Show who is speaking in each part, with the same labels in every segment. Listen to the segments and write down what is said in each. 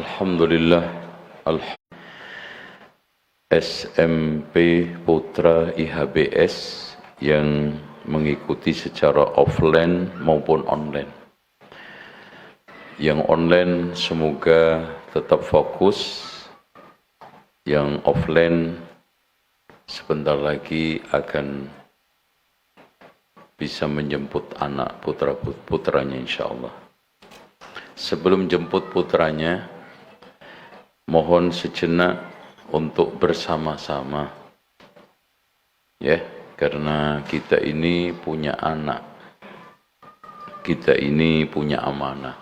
Speaker 1: Alhamdulillah, SMP Putra IHBS yang mengikuti secara offline maupun online. Yang online semoga tetap fokus, yang offline sebentar lagi akan bisa menjemput anak putranya insyaallah. Sebelum jemput putranya, mohon sejenak untuk bersama-sama, ya, karena kita ini punya anak, kita ini punya amanah.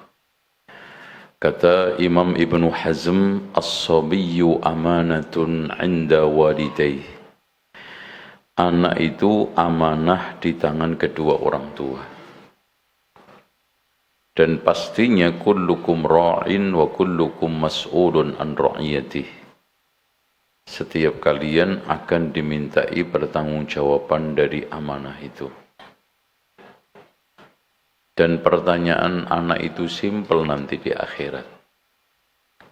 Speaker 1: Kata Imam Ibnu Hazm, as-sabiyyu amanatun 'inda walidayhi. Anak itu amanah di tangan kedua orang tua. Dan pastinya kullukum ra'in wa kullukum mas'ulun an ra'iyatih. Setiap kalian akan dimintai pertanggungjawaban dari amanah itu. Dan pertanyaan anak itu simpel nanti di akhirat.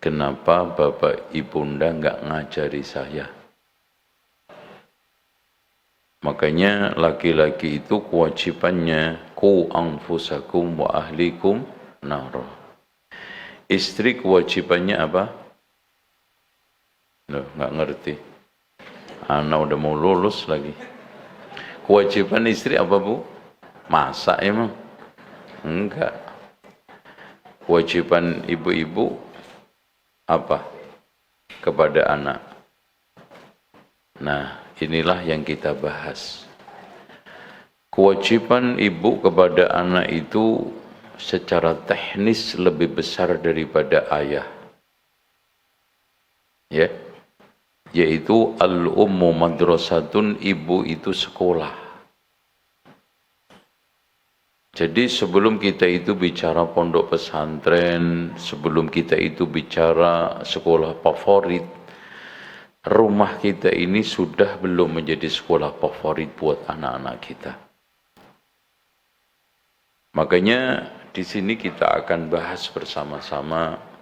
Speaker 1: Kenapa bapak ibunda enggak ngajari saya? Makanya laki-laki itu kewajibannya qu anfusakum wa ahlikum nara. Istri kewajibannya apa? Loh, nggak ngerti. Anak udah mau lulus lagi. Kewajiban istri apa, Bu? Masak emang? Enggak. Kewajiban ibu-ibu apa? Kepada anak. Nah, inilah yang kita bahas. Kewajiban ibu kepada anak itu secara teknis lebih besar daripada ayah. Ya. Yaitu al-ummu madrasatun, ibu itu sekolah. Jadi sebelum kita itu bicara pondok pesantren, sebelum kita itu bicara sekolah favorit, rumah kita ini sudah belum menjadi sekolah favorit buat anak-anak kita. Makanya di sini kita akan bahas bersama-sama.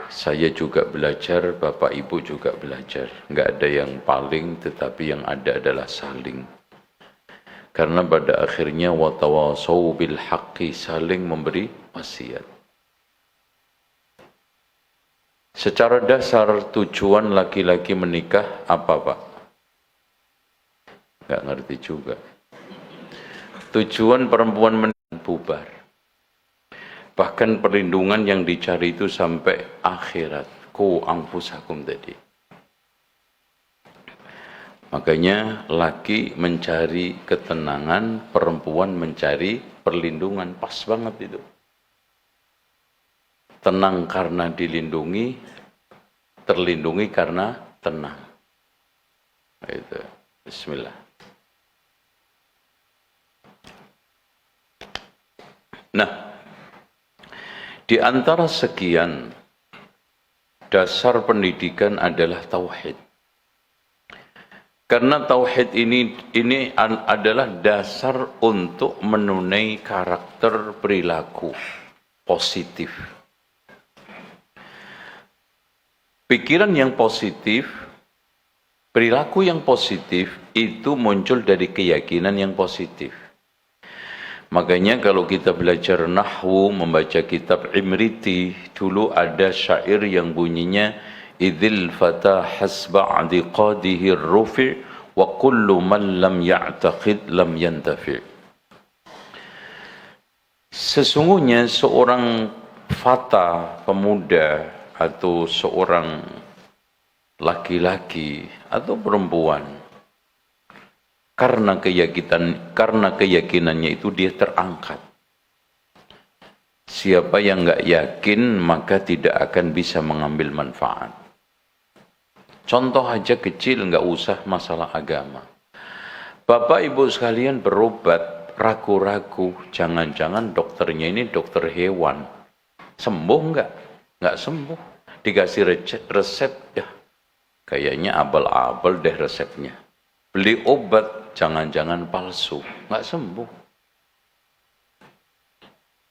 Speaker 1: Saya juga belajar, Bapak Ibu juga belajar. Enggak ada yang paling, tetapi yang ada adalah saling. Karena pada akhirnya watawasau bil haqqi, saling memberi wasiat. Secara dasar tujuan laki-laki menikah apa, Pak? Enggak ngerti juga. Tujuan perempuan menikah bubar. Bahkan perlindungan yang dicari itu sampai akhirat. Qu anfusakum tadi. Makanya laki mencari ketenangan, perempuan mencari perlindungan. Pas banget itu. Tenang karena dilindungi, terlindungi karena tenang. Itu. Bismillah. Nah, di antara sekian dasar pendidikan adalah tauhid. Karena tauhid ini adalah dasar untuk menunai karakter perilaku positif. Pikiran yang positif, perilaku yang positif itu muncul dari keyakinan yang positif. Makanya kalau kita belajar nahwu, membaca kitab Imriti, dulu ada syair yang bunyinya idzil fata hasba i'tiqadihi rufi' wa kullu man lam ya'taqid lam yantafi'. Sesungguhnya seorang fata, pemuda, atau seorang laki-laki atau perempuan, karena keyakinannya itu dia terangkat. Siapa yang enggak yakin maka tidak akan bisa mengambil manfaat. Contoh aja kecil, enggak usah masalah agama. Bapak Ibu sekalian berobat, ragu-ragu, jangan-jangan dokternya ini dokter hewan. Sembuh enggak? Enggak sembuh. Dikasih resep, ya kayaknya abal-abal deh resepnya. Beli obat, jangan-jangan palsu, enggak sembuh.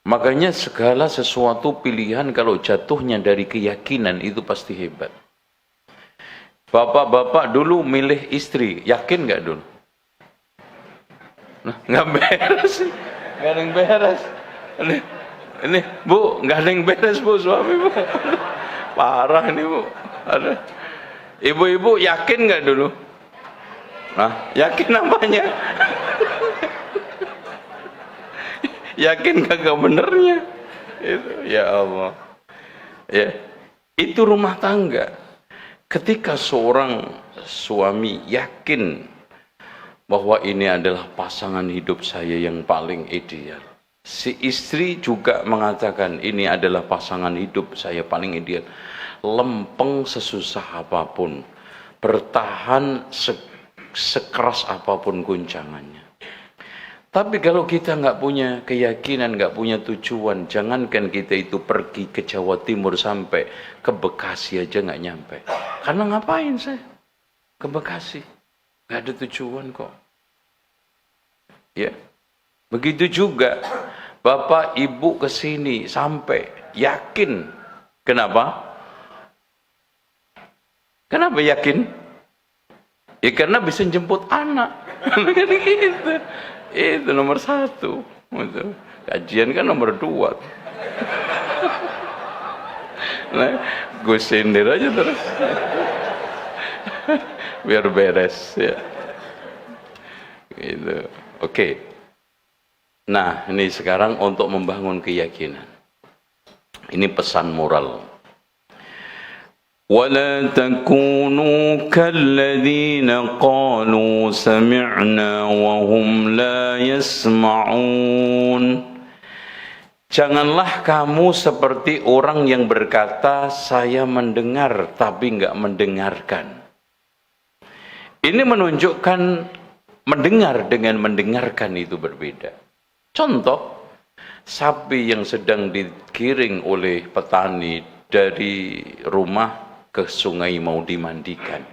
Speaker 1: Makanya segala sesuatu pilihan kalau jatuhnya dari keyakinan itu pasti hebat. Bapak-bapak dulu milih istri, yakin nggak dulu? Nah, nggak beres, nggak ada yang beres. Ini Bu, nggak ada yang beres Bu, suami Bu. Parah ini Bu. Ada. Ibu-ibu yakin nggak dulu? Nah, yakin apanya? Yakin kagak benernya? Itu, ya Allah. Ya, itu rumah tangga. Ketika seorang suami yakin bahwa ini adalah pasangan hidup saya yang paling ideal. Si istri juga mengatakan ini adalah pasangan hidup saya paling ideal. Lempeng sesusah apapun, bertahan sekeras apapun guncangannya. Tapi kalau kita nggak punya keyakinan, nggak punya tujuan, jangankan kita itu pergi ke Jawa Timur sampai ke Bekasi aja nggak nyampe. Karena ngapain saya ke Bekasi? Nggak ada tujuan kok. Ya, begitu juga Bapak Ibu ke sini sampai yakin. Kenapa? Kenapa yakin? Ya karena bisa jemput anak. Kan gitu. Itu nomor 1. Kajian kan nomor 2. Nah, gue sindir aja terus. Biar beres ya. Gitu. Oke. Nah, ini sekarang untuk membangun keyakinan. Ini pesan moral. وَلَا تَكُونُوا كَالَّذِينَ قَالُوا سَمِعْنَا وَهُمْ لَا يَسْمَعُونَ. Janganlah kamu seperti orang yang berkata, saya mendengar tapi enggak mendengarkan. Ini menunjukkan mendengar dengan mendengarkan itu berbeda. Contoh, sapi yang sedang digiring oleh petani dari rumah ke sungai mau dimandikan.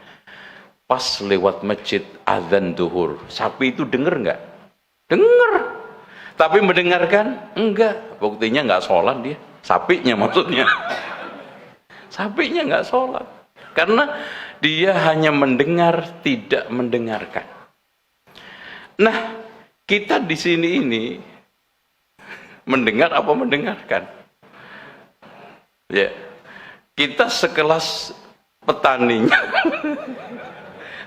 Speaker 1: Pas lewat masjid azan duhur, sapi itu denger nggak? Denger. Tapi mendengarkan? Enggak. Buktinya nggak sholat dia. Sapinya maksudnya. Sapinya nggak sholat. Karena dia hanya mendengar, tidak mendengarkan. Nah, kita di sini ini mendengar apa mendengarkan? Ya. Kita sekelas petaninya,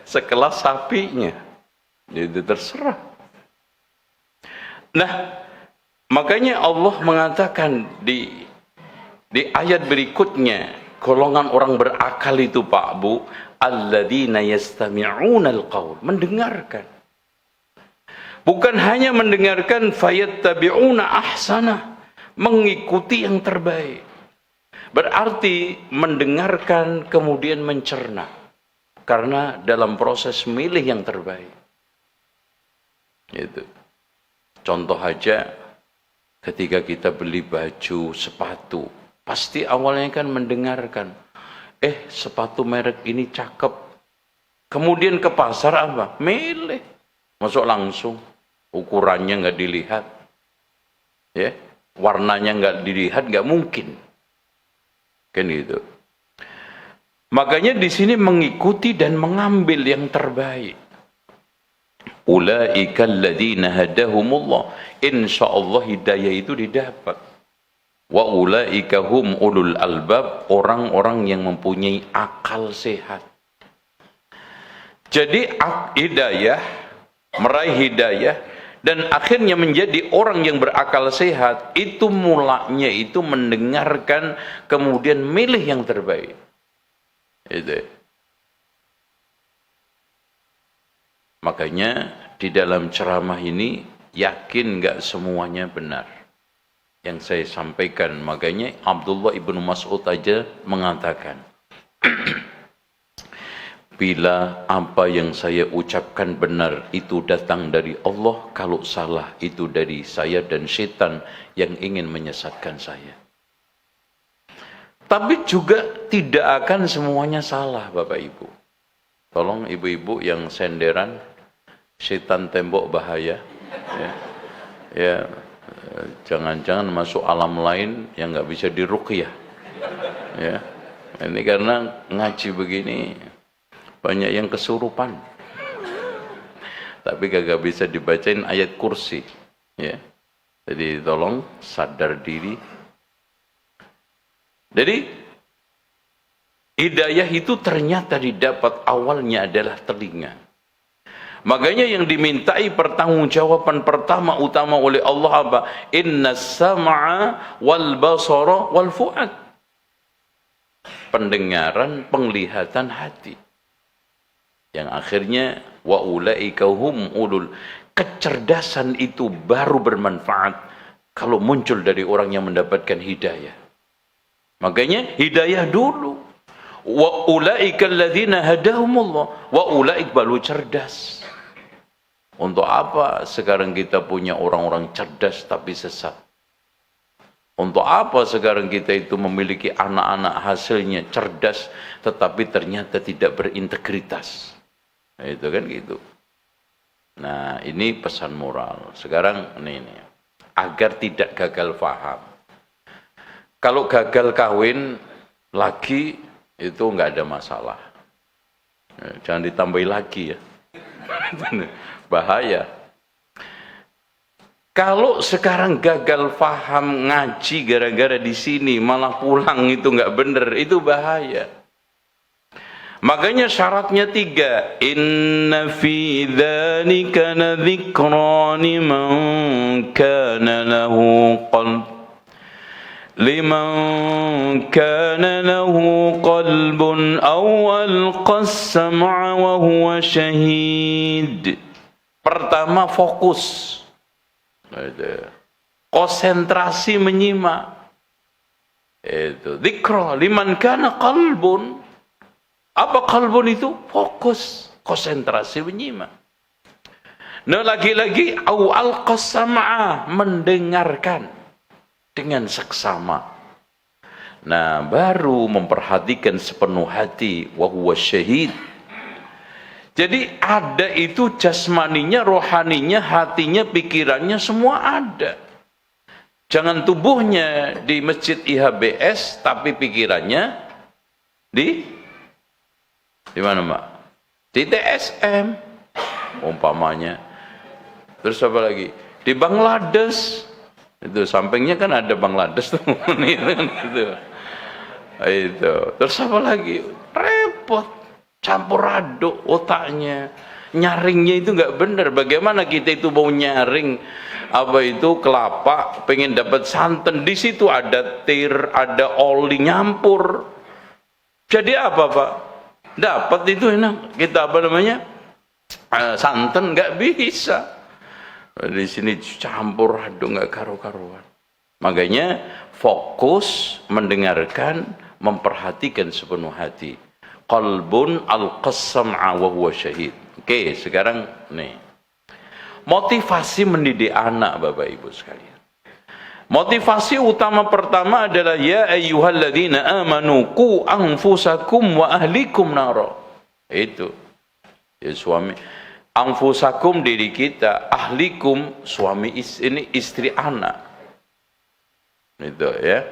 Speaker 1: sekelas sapinya, itu terserah. Nah, makanya Allah mengatakan di ayat berikutnya, golongan orang berakal itu Pak Bu, alladzina yastami'unal qaul, mendengarkan. Bukan hanya mendengarkan, fayattabi'una ahsana, mengikuti yang terbaik. Berarti mendengarkan kemudian mencerna. Karena dalam proses milih yang terbaik. Gitu. Contoh aja ketika kita beli baju, sepatu. Pasti awalnya kan mendengarkan. Sepatu merek ini cakep. Kemudian ke pasar apa? Milih. Masuk langsung. Ukurannya nggak dilihat. Ya, warnanya nggak dilihat, nggak mungkin. Kan gitu. Makanya di sini mengikuti dan mengambil yang terbaik. Ulaika alladzina hadahumullah. Insyaallah hidayah itu didapat. Wa ulaika hum ulul albab, orang-orang yang mempunyai akal sehat. Jadi hidayah, meraih hidayah dan akhirnya menjadi orang yang berakal sehat, itu mulanya itu mendengarkan kemudian milih yang terbaik. Itu. Makanya di dalam ceramah ini yakin nggak semuanya benar yang saya sampaikan. Makanya Abdullah ibnu Mas'ud aja mengatakan, bila apa yang saya ucapkan benar itu datang dari Allah, kalau salah itu dari saya dan setan yang ingin menyesatkan saya. Tapi juga tidak akan semuanya salah Bapak Ibu. Tolong ibu-ibu yang senderan, setan tembok bahaya. Ya, Jangan-jangan masuk alam lain yang nggak bisa diruqyah. Ya, ini karena ngaji begini banyak yang kesurupan. Tapi kagak bisa dibacain ayat kursi. Ya, jadi tolong sadar diri. Jadi hidayah itu ternyata didapat awalnya adalah telinga. Makanya yang dimintai pertanggungjawaban pertama utama oleh Allah apa? Innas sam'a wal basara wal fu'ad. Pendengaran, penglihatan hati. Yang akhirnya wa ulaika hum ulul. Kecerdasan itu baru bermanfaat kalau muncul dari orang yang mendapatkan hidayah. Makanya hidayah dulu. Wa ulaika alladzina hadahumullah wa ulaik baru cerdas. Untuk apa sekarang kita punya orang-orang cerdas tapi sesat? Untuk apa sekarang kita itu memiliki anak-anak hasilnya cerdas tetapi ternyata tidak berintegritas? Nah, itu kan gitu. Nah, ini pesan moral. Sekarang ini agar tidak gagal paham. Kalau gagal kawin lagi itu nggak ada masalah. Jangan ditambahi lagi ya. Bahaya. Kalau sekarang gagal paham ngaji gara-gara di sini malah pulang itu nggak bener, itu bahaya. Makanya syaratnya 3. Inna fi dzalika ladzikra liman kana lahu qalb. Liman kana lahu qalbun aw alqa as-sam'a wa huwa syahid. Pertama fokus, konsentrasi menyimak. Itu dzikra liman kana qalbun. Apa qalbun itu? Fokus, konsentrasi menyimak. Nah lagi-lagi au alqas sam'a, mendengarkan dengan seksama. Nah baru memperhatikan sepenuh hati wa huwa syahid. Jadi ada itu jasmaninya, rohaninya, hatinya, pikirannya semua ada. Jangan tubuhnya di masjid IHBS tapi pikirannya di mana, Mbak? Di TSM umpamanya. Terus apa lagi? Di Bangladesh. Itu sampingnya kan ada Bangladesh tuh. Itu. Terus apa lagi? Repot. Campur aduk otaknya, nyaringnya itu nggak benar. Bagaimana kita itu mau nyaring apa itu kelapa, pengen dapat santan, di situ ada tir, ada oli nyampur. Jadi apa Pak? Dapat itu enak. Kita apa namanya santan nggak bisa. Di sini campur aduk nggak karu-karuan. Makanya fokus mendengarkan, memperhatikan sepenuh hati. Qalbun al-qassam'a wa huwa syahid. Oke, sekarang nih. Motivasi mendidik anak Bapak Ibu sekalian. Motivasi utama pertama adalah ya ayyuhalladzina amanu qu anfusakum wa ahlikum nara. Itu. Ya suami anfusakum diri kita, ahlikum suami ini istri anak. Itu ya.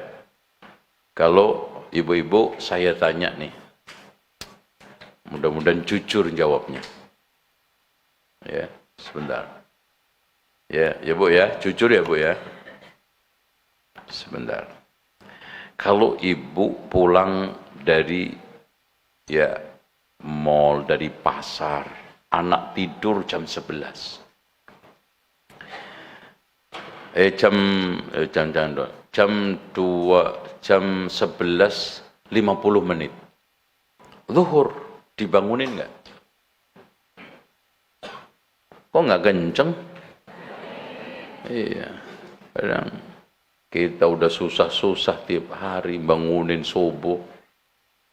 Speaker 1: Kalau ibu-ibu saya tanya nih. Mudah-mudahan jujur jawabnya. Ya, sebentar. Ya Bu ya, jujur ya Bu ya. Sebentar. Kalau ibu pulang dari mall, dari pasar, anak tidur jam 11. Jam 11.50 menit. Zuhur. Dibangunin nggak? Kok nggak kenceng? Iya, kadang kita udah susah-susah tiap hari bangunin subuh,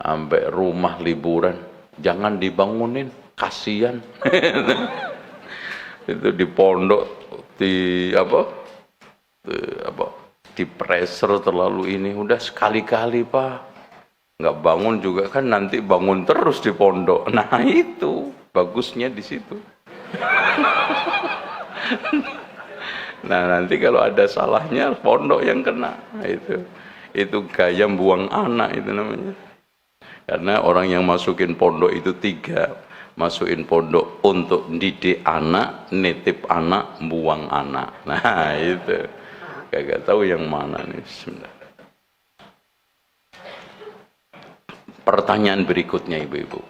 Speaker 1: sampai rumah liburan, jangan dibangunin, kasihan. Itu di pondok, di pressure terlalu ini, udah sekali-kali Pak. Nggak bangun juga kan nanti bangun terus di pondok. Nah itu bagusnya di situ. Nah, nanti kalau ada salahnya pondok yang kena. Itu gaya buang anak itu namanya. Karena orang yang masukin pondok itu 3. Masukin pondok untuk didik anak, nitip anak, buang anak. Nah, itu. Kagak tahu yang mana nih. Bismillah. Pertanyaan berikutnya ibu-ibu.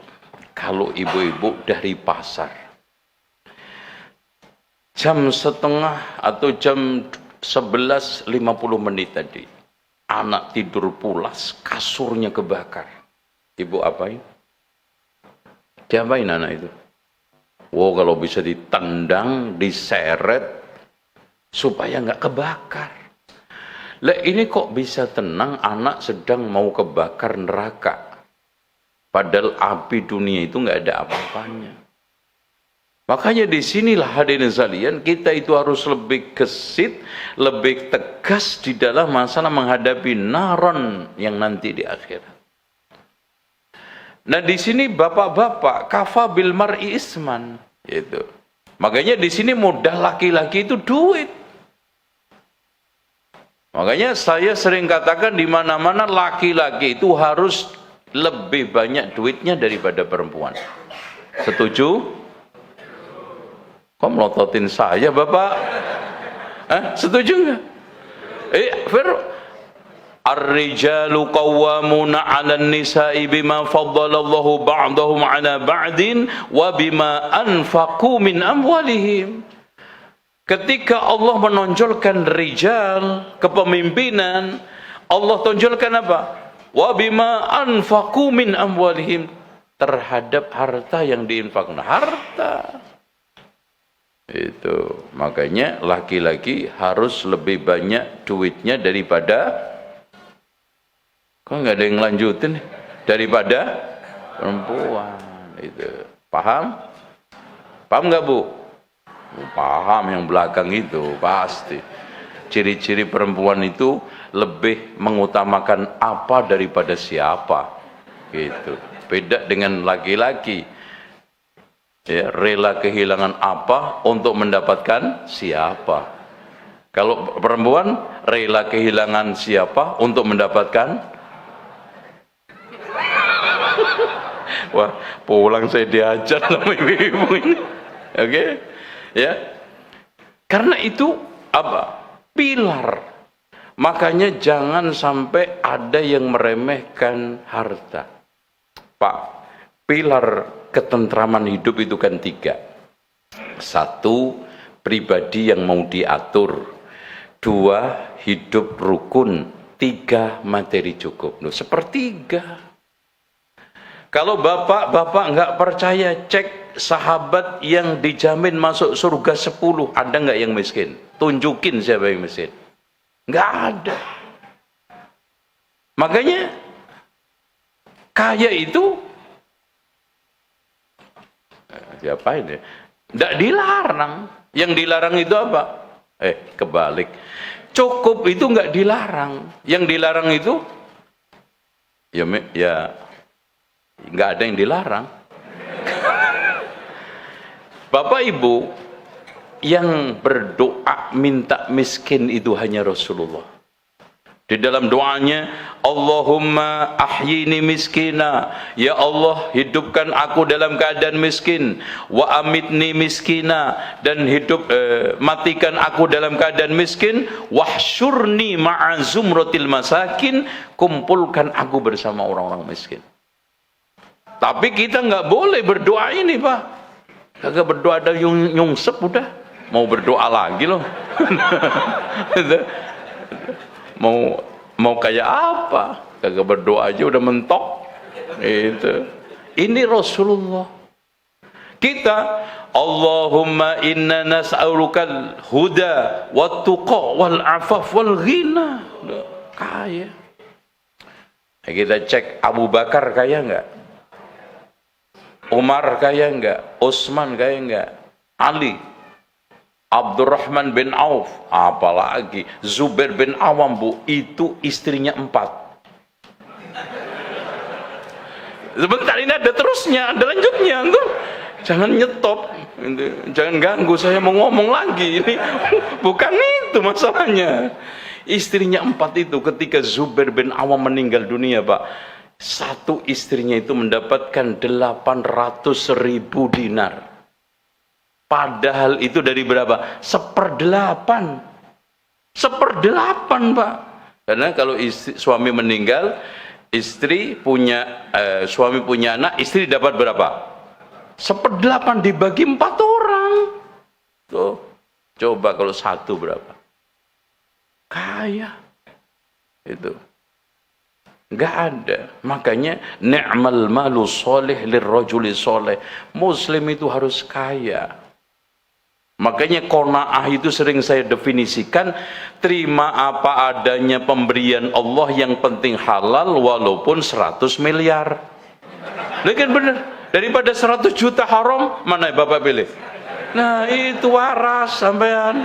Speaker 1: Kalau ibu-ibu dari pasar, jam setengah atau jam 11.50 menit tadi, anak tidur pulas, kasurnya kebakar. Ibu apain? Diapain anak itu? Wow, kalau bisa ditendang, diseret, supaya nggak kebakar. Lah ini kok bisa tenang anak sedang mau kebakar neraka? Padahal api dunia itu nggak ada apa-apanya. Makanya disinilah hadirin sekalian, kita itu harus lebih gesit, lebih tegas di dalam masalah menghadapi naron yang nanti di akhirat. Nah di sini bapak-bapak kafa bil mar'i isman, gitu. Makanya di sini modal laki-laki itu duit. Makanya saya sering katakan di mana-mana laki-laki itu harus lebih banyak duitnya daripada perempuan. Setuju? Kok melototin saya, Bapak? Setuju nggak? Ar-rijalu qawwamuna 'alan nisa'i bima faddalallahu ba'dahum 'ala ba'din wa bima anfaqu min amwalihim. Ketika Allah menonjolkan rijal, kepemimpinan, Allah tonjolkan apa? Wa bima anfaqu min amwalihim, terhadap harta yang diinfakkan. Harta. Itu. Makanya laki-laki harus lebih banyak duitnya daripada, kok nggak ada yang lanjutin, daripada perempuan. Itu. Paham? Paham nggak Bu? Paham, yang belakang itu pasti. Ciri-ciri perempuan itu lebih mengutamakan apa daripada siapa, gitu. Beda dengan laki-laki, ya, rela kehilangan apa untuk mendapatkan siapa. Kalau perempuan rela kehilangan siapa untuk mendapatkan. Wah, pulang saya diajar sama ibu-ibu ini. Oke? Ya, karena itu apa? Pilar. Makanya jangan sampai ada yang meremehkan harta. Pak, pilar ketentraman hidup itu kan 3. 1, pribadi yang mau diatur. 2, hidup rukun. 3, materi cukup. Loh, sepertiga. Kalau bapak-bapak nggak percaya, cek sahabat yang dijamin masuk surga 10, ada nggak yang miskin? Tunjukin siapa yang miskin. Nggak ada. Makanya kaya itu siapa ini? Nggak dilarang. Yang dilarang itu apa? Kebalik. Cukup itu nggak dilarang. Yang dilarang itu ya nggak ada yang dilarang. Bapak Ibu, yang berdoa minta miskin itu hanya Rasulullah. Di dalam doanya, Allahumma ahyini miskina, ya Allah hidupkan aku dalam keadaan miskin, wa amitni miskina, dan matikan aku dalam keadaan miskin, wahsyurni ma'a zumratil masakin, kumpulkan aku bersama orang-orang miskin. Tapi kita nggak boleh berdoa ini, Pak. Kagak berdoa ada nyungsep udah. Mau berdoa lagi loh. mau kayak apa? Kagak berdoa aja udah mentok. Itu. Ini Rasulullah. Kita, Allahumma inna nas'alukal huda wat tuqa wal afaf wal ghina. Kaya. Kita cek Abu Bakar kaya enggak? Umar kaya enggak? Utsman kaya enggak? Ali, Abdurrahman bin Auf, apalagi Zubair bin Awam, Bu, itu istrinya 4. Sebentar, ini ada terusnya, ada lanjutnya, tuh. Jangan nyetop, Jangan ganggu, saya mau ngomong lagi. Ini bukan itu masalahnya. Istrinya 4 itu ketika Zubair bin Awam meninggal dunia, Pak, satu istrinya itu mendapatkan 800.000 dinar. Padahal itu dari berapa? 1/8. 1/8, Pak. Karena kalau suami meninggal, suami punya anak, istri dapat berapa? 1/8 dibagi 4 orang. Tuh, coba kalau 1 berapa? Kaya. Itu. Enggak ada. Makanya ni'mal malu sholih lirrajuli sholih. Muslim itu harus kaya. Makanya qanaah itu sering saya definisikan, terima apa adanya pemberian Allah, yang penting halal walaupun 100 miliar. Kan benar. Daripada 100 juta haram, mana yang Bapak pilih? Nah, itu waras sampean.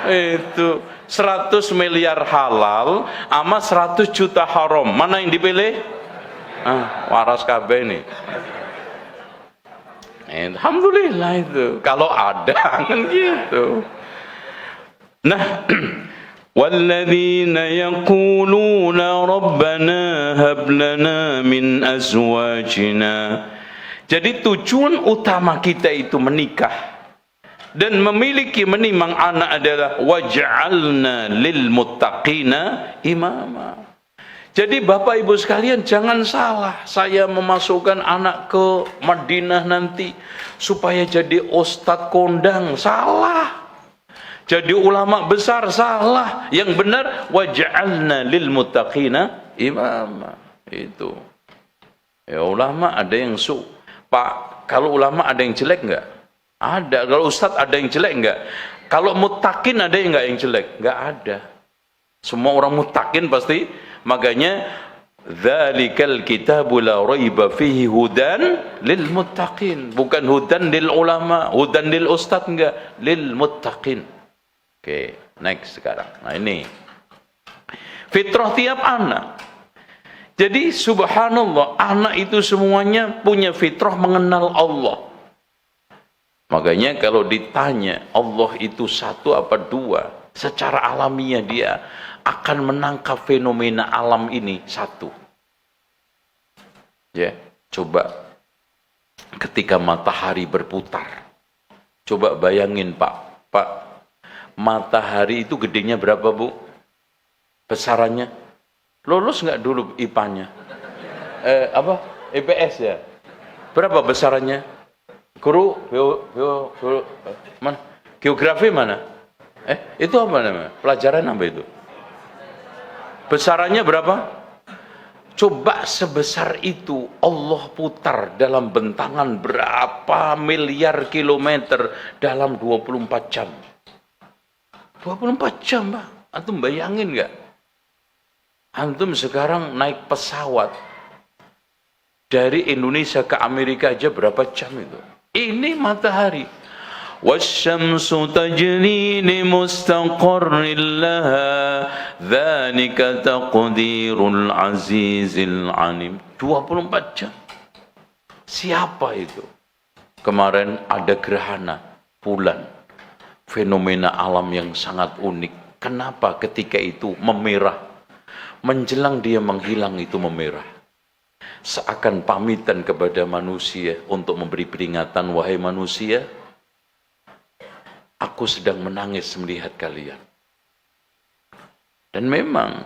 Speaker 1: Itu 100 miliar halal sama 100 juta haram. Mana yang dipilih? Waras kabeh nih. Alhamdulillah itu. Kalau ada kan gitu. Nah, walladzina yaquluna rabbana hab lana min azwajina. Jadi tujuan utama kita itu menikah dan memiliki menimang anak adalah waj'alna lil muttaqina imama. Jadi Bapak Ibu sekalian jangan salah, saya memasukkan anak ke Madinah nanti supaya jadi ustadz kondang, salah. Jadi ulama besar, salah. Yang benar waj'alna lil muttaqina imama. Itu. Ya ulama ada yang Pak, kalau ulama ada yang jelek enggak? Ada. Kalau ustadz ada yang jelek enggak? Kalau muttaqin ada yang enggak yang jelek? Enggak ada. Semua orang muttaqin pasti. Makanya dzalikal kitabu la raiba fihi hudan lil muttaqin. Bukan hudan lil ulama, hudan lil ustadz enggak, lil muttaqin. Oke, next sekarang. Nah ini fitrah tiap anak. Jadi subhanallah, anak itu semuanya punya fitrah mengenal Allah. Makanya kalau ditanya Allah itu 1 apa 2, secara alamiah dia akan menangkap fenomena alam ini 1. Ya, coba ketika matahari berputar. Coba bayangin Pak, matahari itu gedenya berapa Bu? Besarannya? Lulus nggak dulu IPA-nya? IPS ya? Berapa besarannya? Guru mana? Geografi mana? Itu apa namanya? Pelajaran apa itu? Besarannya berapa? Coba sebesar itu Allah putar dalam bentangan berapa miliar kilometer dalam 24 jam. 24 jam, Pak. Antum bayangin nggak? Antum sekarang naik pesawat dari Indonesia ke Amerika aja berapa jam itu? Ini matahari. Wasyamsu tajri li mustaqarrin laha dzalika taqdirul azizil alim. 24 jam. Siapa itu? Kemarin ada gerhana bulan. Fenomena alam yang sangat unik. Kenapa ketika itu memerah? Menjelang dia menghilang itu memerah. Seakan pamitan kepada manusia untuk memberi peringatan, wahai manusia, aku sedang menangis melihat kalian. Dan memang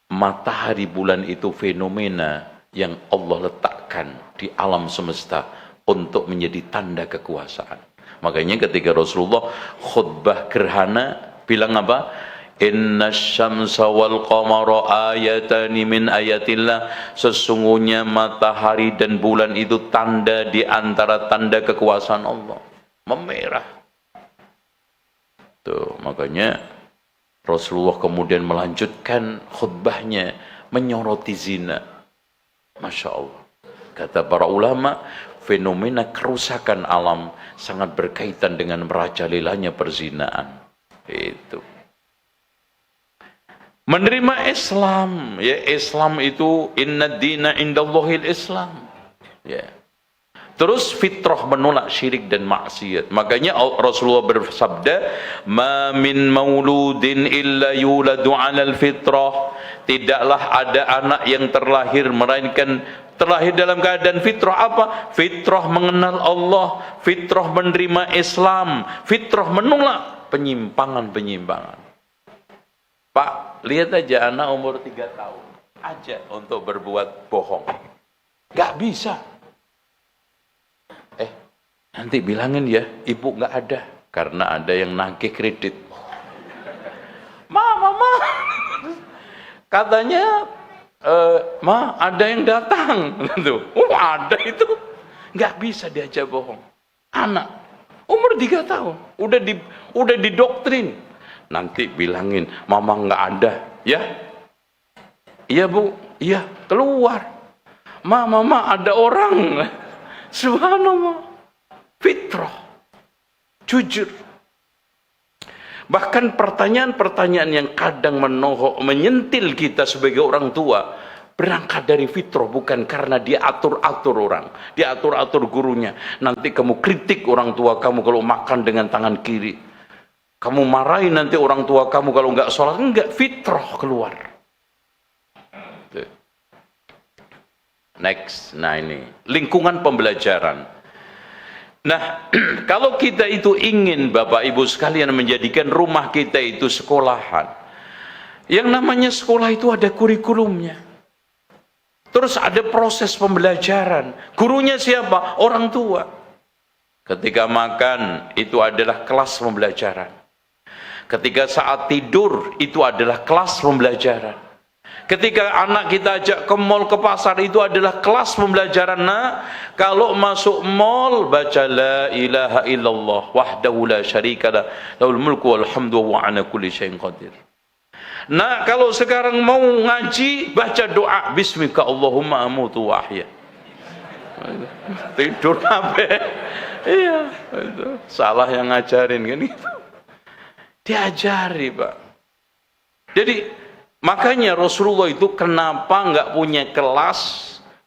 Speaker 1: matahari bulan itu fenomena yang Allah letakkan di alam semesta untuk menjadi tanda kekuasaan. Makanya ketika Rasulullah khutbah gerhana bilang apa? Inna syamsa wal qamara ayatani min ayatillah. Sesungguhnya matahari dan bulan itu tanda di antara tanda kekuasaan Allah. Memerah. Tuh, makanya Rasulullah kemudian melanjutkan khutbahnya menyoroti zina. Masya Allah. Kata para ulama, fenomena kerusakan alam sangat berkaitan dengan merajalelanya perzinaan. Itu. Menerima Islam, ya Islam itu inna dina indallahil Islam. Ya. Terus fitrah menolak syirik dan maksiat. Makanya Rasulullah bersabda, "Ma min mauludin illa yuladu 'alal fitrah." Tidaklah ada anak yang terlahir melainkan terlahir dalam keadaan fitrah. Apa? Fitrah mengenal Allah, fitrah menerima Islam, fitrah menolak penyimpangan-penyimpangan. Pak, lihat aja anak umur 3 tahun aja untuk berbuat bohong. Gak bisa. Nanti bilangin ya, ibu nggak ada, karena ada yang nagih kredit. Mama, katanya, ma ada yang datang, ada itu, nggak bisa diajak bohong. Anak umur 3 tahun, udah didoktrin. Nanti bilangin, mama nggak ada, ya? Iya bu, iya keluar. Mama ada orang, subhanallah. Fitrah, jujur. Bahkan pertanyaan-pertanyaan yang kadang menohok, menyentil kita sebagai orang tua, berangkat dari fitrah, bukan karena dia atur-atur orang, dia atur-atur gurunya. Nanti kamu kritik orang tua kamu kalau makan dengan tangan kiri, kamu marahin nanti orang tua kamu kalau nggak sholat. Enggak, fitrah keluar. Next, nah ini lingkungan pembelajaran. Nah, kalau kita itu ingin Bapak Ibu sekalian menjadikan rumah kita itu sekolahan, yang namanya sekolah itu ada kurikulumnya. Terus ada proses pembelajaran. Gurunya siapa? Orang tua. Ketika makan, itu adalah kelas pembelajaran. Ketika saat tidur, itu adalah kelas pembelajaran. Ketika anak kita ajak ke mall, ke pasar, itu adalah kelas pembelajaran. Nah, kalau masuk mall, baca la ilaha illallah wahdahu la syarikalah lahul mulku wal hamdu wa ala kulli syai'in qadir. Nah, kalau sekarang mau ngaji, baca doa bismika Allahumma amutu wa ahya. Tidur sampai iya, itu salah yang ngajarin kan itu. Diajari, Pak. Jadi makanya Rasulullah itu kenapa nggak punya kelas,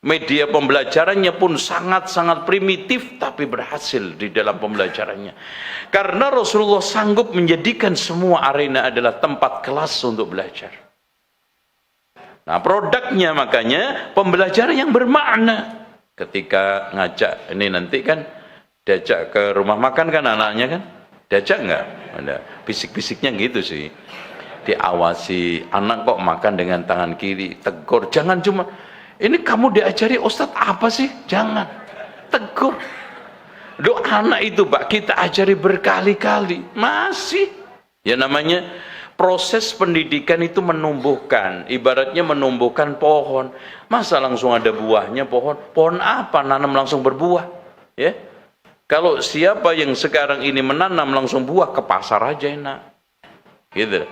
Speaker 1: media pembelajarannya pun sangat-sangat primitif, tapi berhasil di dalam pembelajarannya. Karena Rasulullah sanggup menjadikan semua arena adalah tempat kelas untuk belajar. Nah, produknya makanya pembelajaran yang bermakna. Ketika ngajak, ini nanti kan diajak ke rumah makan kan anaknya kan, diajak nggak? Ada bisik-bisiknya gitu sih. Diawasi, anak kok makan dengan tangan kiri, tegur. Jangan cuma, ini kamu diajari Ustadz apa sih? Jangan, tegur. Loh, anak itu Pak, kita ajari berkali-kali, masih. Ya namanya proses pendidikan itu menumbuhkan, ibaratnya menumbuhkan pohon. Masa langsung ada buahnya pohon? Pohon apa nanam langsung berbuah? Ya. Kalau siapa yang sekarang ini menanam langsung buah, ke pasar aja enak. Gitu.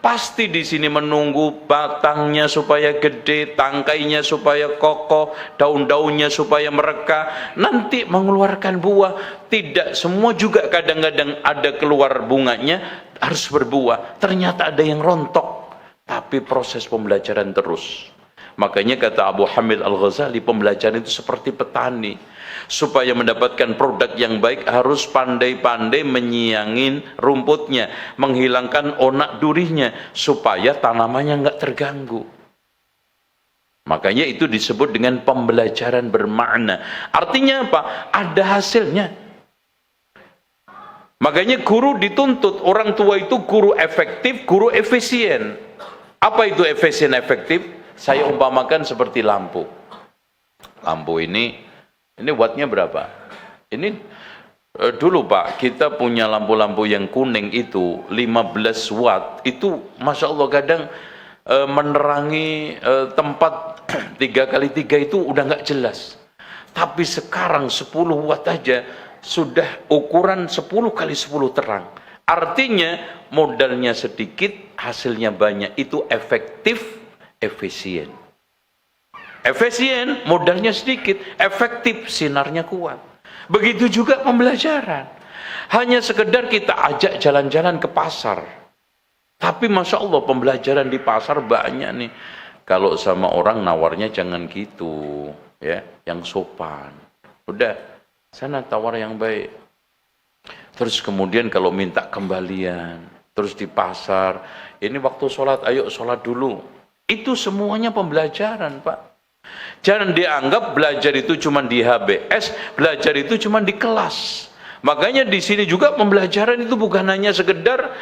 Speaker 1: Pasti di sini menunggu batangnya supaya gede, tangkainya supaya kokoh, daun-daunnya supaya mereka nanti mengeluarkan buah. Tidak semua juga kadang-kadang ada keluar bunganya harus berbuah. Ternyata ada yang rontok. Tapi proses pembelajaran terus. Makanya kata Abu Hamid Al-Ghazali, pembelajaran itu seperti petani. Supaya mendapatkan produk yang baik harus pandai-pandai menyiangin rumputnya, menghilangkan onak durihnya, supaya tanamannya nggak terganggu. Makanya itu disebut dengan pembelajaran bermakna. Artinya apa? Ada hasilnya. Makanya guru dituntut, orang tua itu guru efektif, guru efisien. Apa itu efisien efektif? Saya umpamakan seperti lampu. Lampu ini wattnya berapa? Ini dulu Pak, kita punya lampu-lampu yang kuning itu 15 watt. Itu Masya Allah kadang menerangi tempat 3x3 itu udah nggak jelas. Tapi sekarang 10 watt aja sudah ukuran 10x10 terang. Artinya modalnya sedikit, hasilnya banyak. Itu efektif, efisien. Efisien, modalnya sedikit, efektif, sinarnya kuat. Begitu juga pembelajaran. Hanya sekedar kita ajak jalan-jalan ke pasar. Tapi Masya Allah pembelajaran di pasar banyak nih. Kalau sama orang nawarnya jangan gitu, ya, yang sopan. Udah, sana tawar yang baik. Terus kemudian kalau minta kembalian, terus di pasar, ini waktu sholat, ayo sholat dulu. Itu semuanya pembelajaran, Pak. Jangan dianggap belajar itu cuma di HBS, belajar itu cuma di kelas. Makanya di sini juga pembelajaran itu bukan hanya sekedar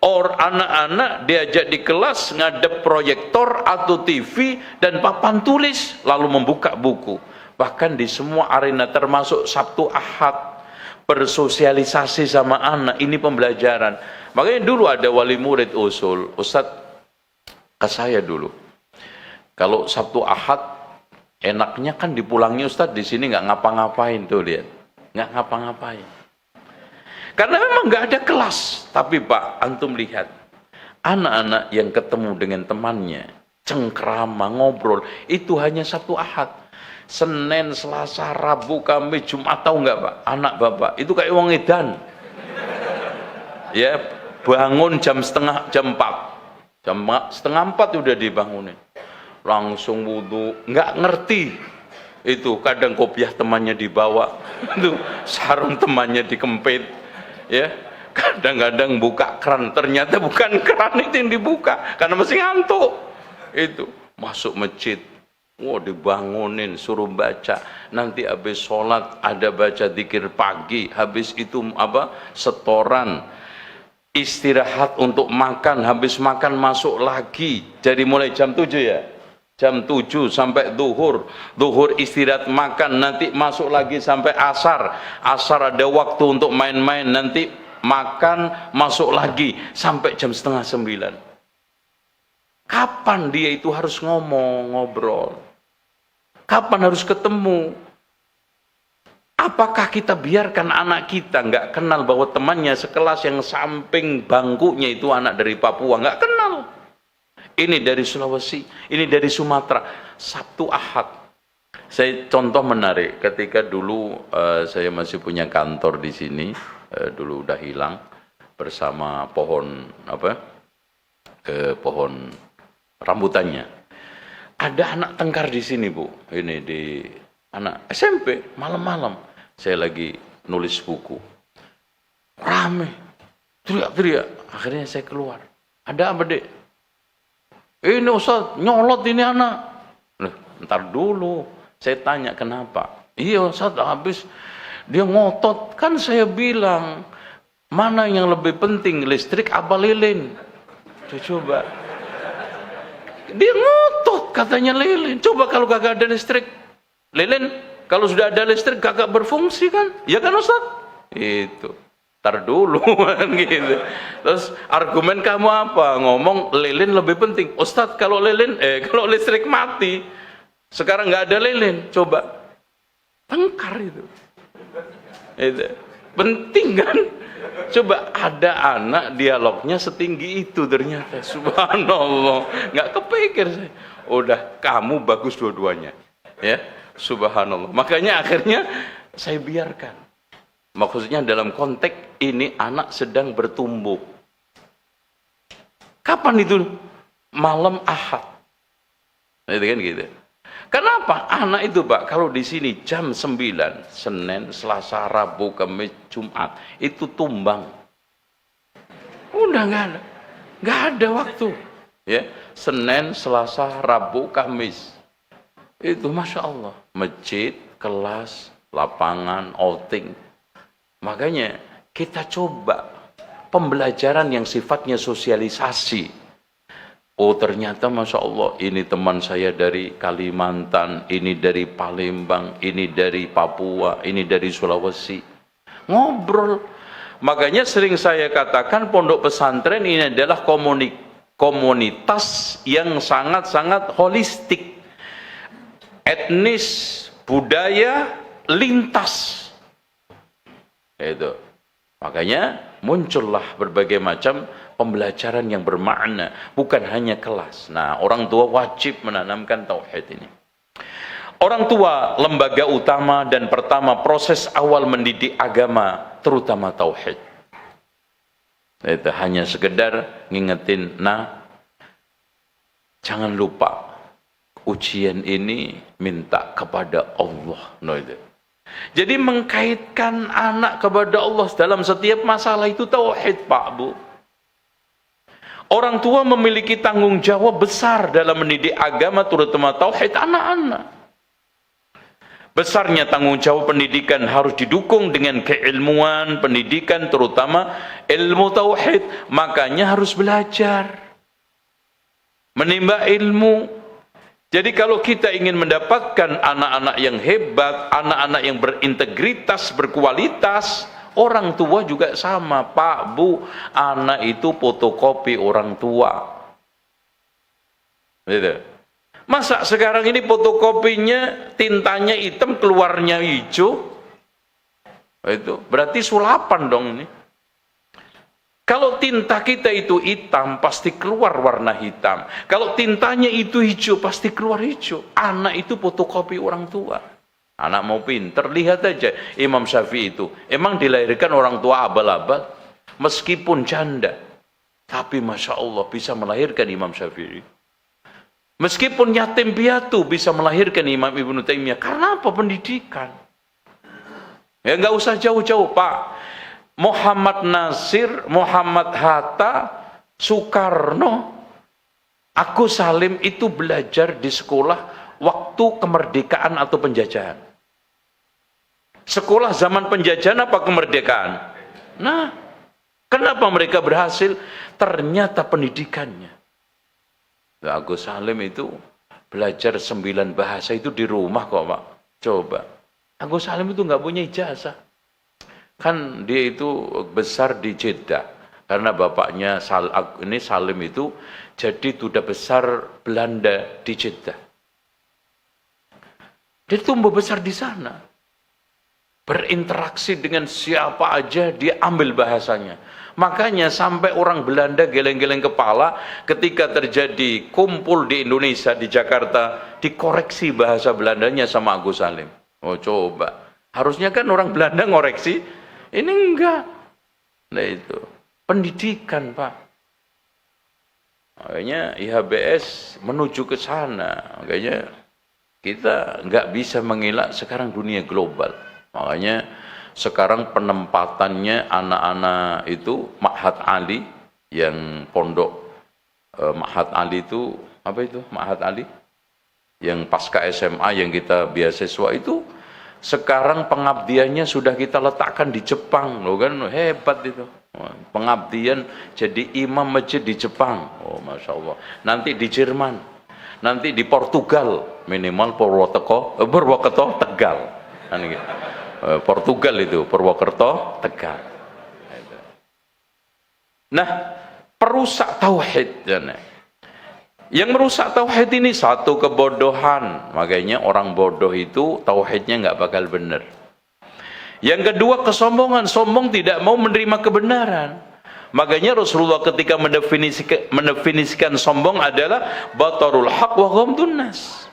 Speaker 1: anak-anak diajak di kelas ngadep proyektor atau TV dan papan tulis lalu membuka buku. Bahkan di semua arena termasuk Sabtu Ahad bersosialisasi sama anak, ini pembelajaran. Makanya dulu ada wali murid usul, Ustadz ke saya dulu, kalau Sabtu Ahad enaknya kan dipulangnya Ustadz, di sini nggak ngapa-ngapain tuh, lihat, nggak ngapa-ngapain. Karena memang nggak ada kelas. Tapi Pak, antum lihat, anak-anak yang ketemu dengan temannya, cengkrama, ngobrol, itu hanya Sabtu Ahad. Senin, Selasa, Rabu, Kamis, Jumat, tahu nggak Pak? Anak Bapak, itu kayak wong edan. Ya, bangun jam 4. Setengah 4 udah dibangunin. Langsung wudu, nggak ngerti. Itu kadang kopiah temannya dibawa, itu sarung temannya dikempit. Ya, kadang-kadang buka keran, ternyata bukan keran itu yang dibuka karena masih ngantuk. Itu masuk masjid, dibangunin, suruh baca, nanti habis sholat ada baca dzikir pagi, habis itu setoran, istirahat untuk makan, habis makan masuk lagi. Jadi mulai jam 7 ya, jam 7 sampai duhur, istirahat makan, nanti masuk lagi sampai asar, ada waktu untuk main-main, nanti makan, masuk lagi sampai jam 8:30. Kapan dia itu harus ngobrol? Kapan harus ketemu? Apakah kita biarkan anak kita nggak kenal bahwa temannya sekelas yang samping bangkunya itu anak dari Papua, nggak kenal? Ini dari Sulawesi, ini dari Sumatera. Sabtu Ahad. Saya contoh menarik, ketika dulu saya masih punya kantor di sini, dulu udah hilang bersama pohon pohon rambutannya. Ada anak tengkar di sini, Bu. Ini di anak SMP, malam-malam saya lagi nulis buku. Rame, teriak-teriak. Akhirnya saya keluar. Ada apa, Dek? Ini Ustaz, nyolot ini anak. Ntar dulu, saya tanya kenapa. Iya Ustaz, habis dia ngotot. Kan saya bilang, mana yang lebih penting, listrik apa lilin? Coba. Dia ngotot, katanya lilin. Coba kalau kagak ada listrik, lilin, kalau sudah ada listrik kagak berfungsi kan? Ya kan Ustaz? Itu. Ntar dulu kan gitu. Terus argumen kamu apa? Ngomong lilin lebih penting. Ustadz, kalau kalau listrik mati, sekarang nggak ada lilin, coba tengkar itu. Penting kan? Coba ada anak dialognya setinggi itu ternyata. Subhanallah, nggak kepikir saya. Udah, kamu bagus dua-duanya, ya. Subhanallah. Makanya akhirnya saya biarkan. Maksudnya dalam konteks ini anak sedang bertumbuh. Kapan itu? Malam Ahad. Itu kan gitu. Kenapa? Anak itu Pak, kalau di sini jam 9, Senin, Selasa, Rabu, Kamis, Jumat, itu tumbang. Udah nggak ada waktu. Ya, Senin, Selasa, Rabu, Kamis. Itu Masya Allah. Masjid, kelas, lapangan, outing. Makanya kita coba pembelajaran yang sifatnya sosialisasi. Oh ternyata Masya Allah, ini teman saya dari Kalimantan, ini dari Palembang, ini dari Papua, ini dari Sulawesi. Ngobrol. Makanya sering saya katakan pondok pesantren ini adalah komunitas yang sangat-sangat holistik. Etnis, budaya, lintas. Itu. Makanya muncullah berbagai macam pembelajaran yang bermakna, bukan hanya kelas. Nah, orang tua wajib menanamkan tauhid ini. Orang tua lembaga utama dan pertama proses awal mendidik agama, terutama tauhid. Itu hanya sekedar ngingetin, jangan lupa ujian ini minta kepada Allah. No, itu. Jadi mengkaitkan anak kepada Allah dalam setiap masalah itu tauhid, Pak, Bu. Orang tua memiliki tanggung jawab besar dalam mendidik agama, terutama tauhid anak-anak. Besarnya tanggung jawab pendidikan harus didukung dengan keilmuan pendidikan, terutama ilmu tauhid. Makanya harus belajar, menimba ilmu. Jadi kalau kita ingin mendapatkan anak-anak yang hebat, anak-anak yang berintegritas, berkualitas, orang tua juga sama, Pak, Bu. Anak itu fotokopi orang tua. Gitu. Masa sekarang ini fotokopinya tintanya hitam, keluarnya hijau? Itu berarti sulapan dong ini. Kalau tinta kita itu hitam, pasti keluar warna hitam. Kalau tintanya itu hijau, pasti keluar hijau. Anak itu fotokopi orang tua. Anak mau pinter, lihat aja Imam Syafi'i itu. Emang dilahirkan orang tua abal-abal, meskipun janda, tapi Masya Allah bisa melahirkan Imam Syafi'i. Meskipun yatim piatu bisa melahirkan Imam Ibnu Taimiyah. Karena apa? Pendidikan. Ya nggak usah jauh-jauh, Pak. Muhammad Nasir, Muhammad Hatta, Soekarno, Agus Salim itu belajar di sekolah waktu kemerdekaan atau penjajahan. Sekolah zaman penjajahan apa kemerdekaan? Nah, kenapa mereka berhasil? Ternyata pendidikannya. Agus Salim itu belajar 9 bahasa itu di rumah kok, Pak. Coba. Agus Salim itu nggak punya ijazah. Kan dia itu besar di Jeddah. Karena bapaknya Salim itu jadi duta besar Belanda di Jeddah. Dia tumbuh besar di sana. Berinteraksi dengan siapa aja, dia ambil bahasanya. Makanya sampai orang Belanda geleng-geleng kepala ketika terjadi kumpul di Indonesia, di Jakarta, dikoreksi bahasa Belandanya sama Agus Salim. Oh coba, harusnya kan orang Belanda ngoreksi, ini enggak. Nah itu, pendidikan, Pak. Makanya IHBS menuju ke sana. Makanya kita enggak bisa mengelak sekarang dunia global. Makanya sekarang penempatannya anak-anak itu Ma'had Ali, yang pondok Ma'had Ali itu apa itu? Ma'had Ali yang pasca SMA yang kita beasiswa itu, sekarang pengabdiannya sudah kita letakkan di Jepang. Loh kan hebat itu. Pengabdian jadi imam masjid di Jepang. Oh Masya Allah. Nanti di Jerman, nanti di Portugal, minimal Purwokerto, Tegal. Portugal itu, Purwokerto, Tegal. Nah, perusak tauhid. Yang merusak tauhid ini satu kebodohan. Makanya orang bodoh itu tauhidnya nggak bakal benar. Yang kedua kesombongan. Sombong tidak mau menerima kebenaran. Makanya Rasulullah ketika mendefinisikan sombong adalah batarul haq wa ghamdun nas.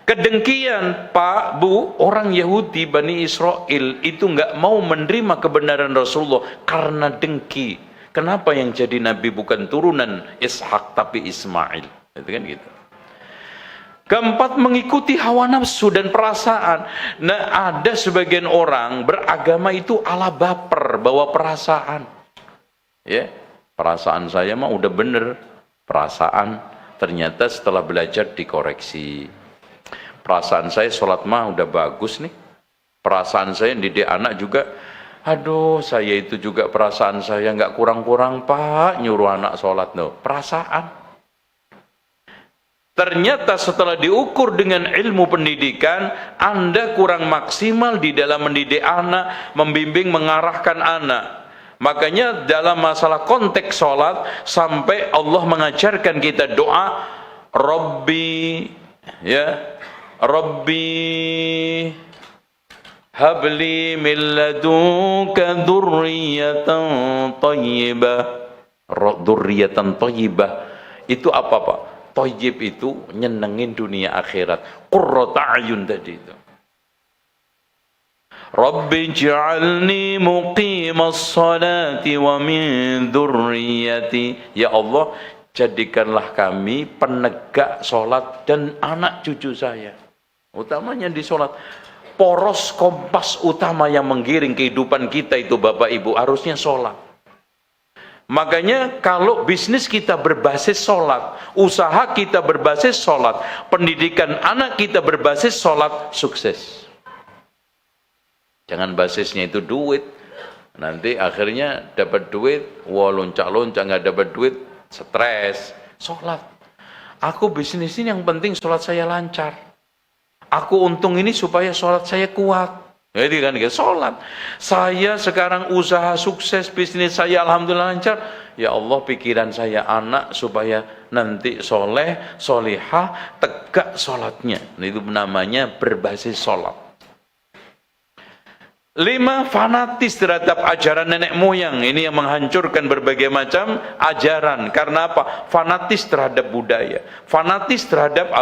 Speaker 1: Kedengkian, Pak, Bu, orang Yahudi Bani Israel itu nggak mau menerima kebenaran Rasulullah karena dengki. Kenapa yang jadi nabi bukan turunan Ishak tapi Ismail? Itu kan gitu. Keempat, mengikuti hawa nafsu dan perasaan. Nah, ada sebagian orang beragama itu ala baper, bawa perasaan. Ya, perasaan saya mah udah bener. Perasaan ternyata setelah belajar dikoreksi. Perasaan saya sholat mah udah bagus nih. Perasaan saya didik anak juga, aduh saya itu juga perasaan saya nggak kurang-kurang, Pak, nyuruh anak sholat. No, perasaan. Ternyata setelah diukur dengan ilmu pendidikan, Anda kurang maksimal di dalam mendidik anak, membimbing, mengarahkan anak. Makanya dalam masalah konteks sholat, sampai Allah mengajarkan kita doa, Rabbi, ya, Rabbi habli min ladunka dzurriyyatan thayyibah. Dzurriyyatan thayyibah itu apa, Pak? Thayyib itu nyenengin dunia akhirat. Qurrata ayun tadi itu. Rabbi ij'alni muqimas salati wa min dzurriyyati. Ya Allah, jadikanlah kami penegak sholat dan anak cucu saya. Utamanya di sholat. poros kompas utama yang menggiring kehidupan kita itu Bapak Ibu harusnya sholat. Makanya kalau bisnis kita berbasis sholat, usaha kita berbasis sholat, pendidikan anak kita berbasis sholat, sukses. Jangan basisnya itu duit. Nanti akhirnya dapat duit, wah loncat-loncat, nggak dapat duit, stres. Sholat. Aku bisnis ini yang penting sholat saya lancar. Aku untung ini supaya sholat saya kuat. Jadi kan sholat. Saya sekarang usaha sukses, bisnis saya alhamdulillah lancar. Ya Allah pikiran saya anak supaya nanti soleh, solihah, tegak sholatnya. Itu namanya berbasis sholat. 5. Fanatis terhadap ajaran nenek moyang. Ini yang menghancurkan berbagai macam ajaran. Karena apa? Fanatis terhadap budaya. Fanatis terhadap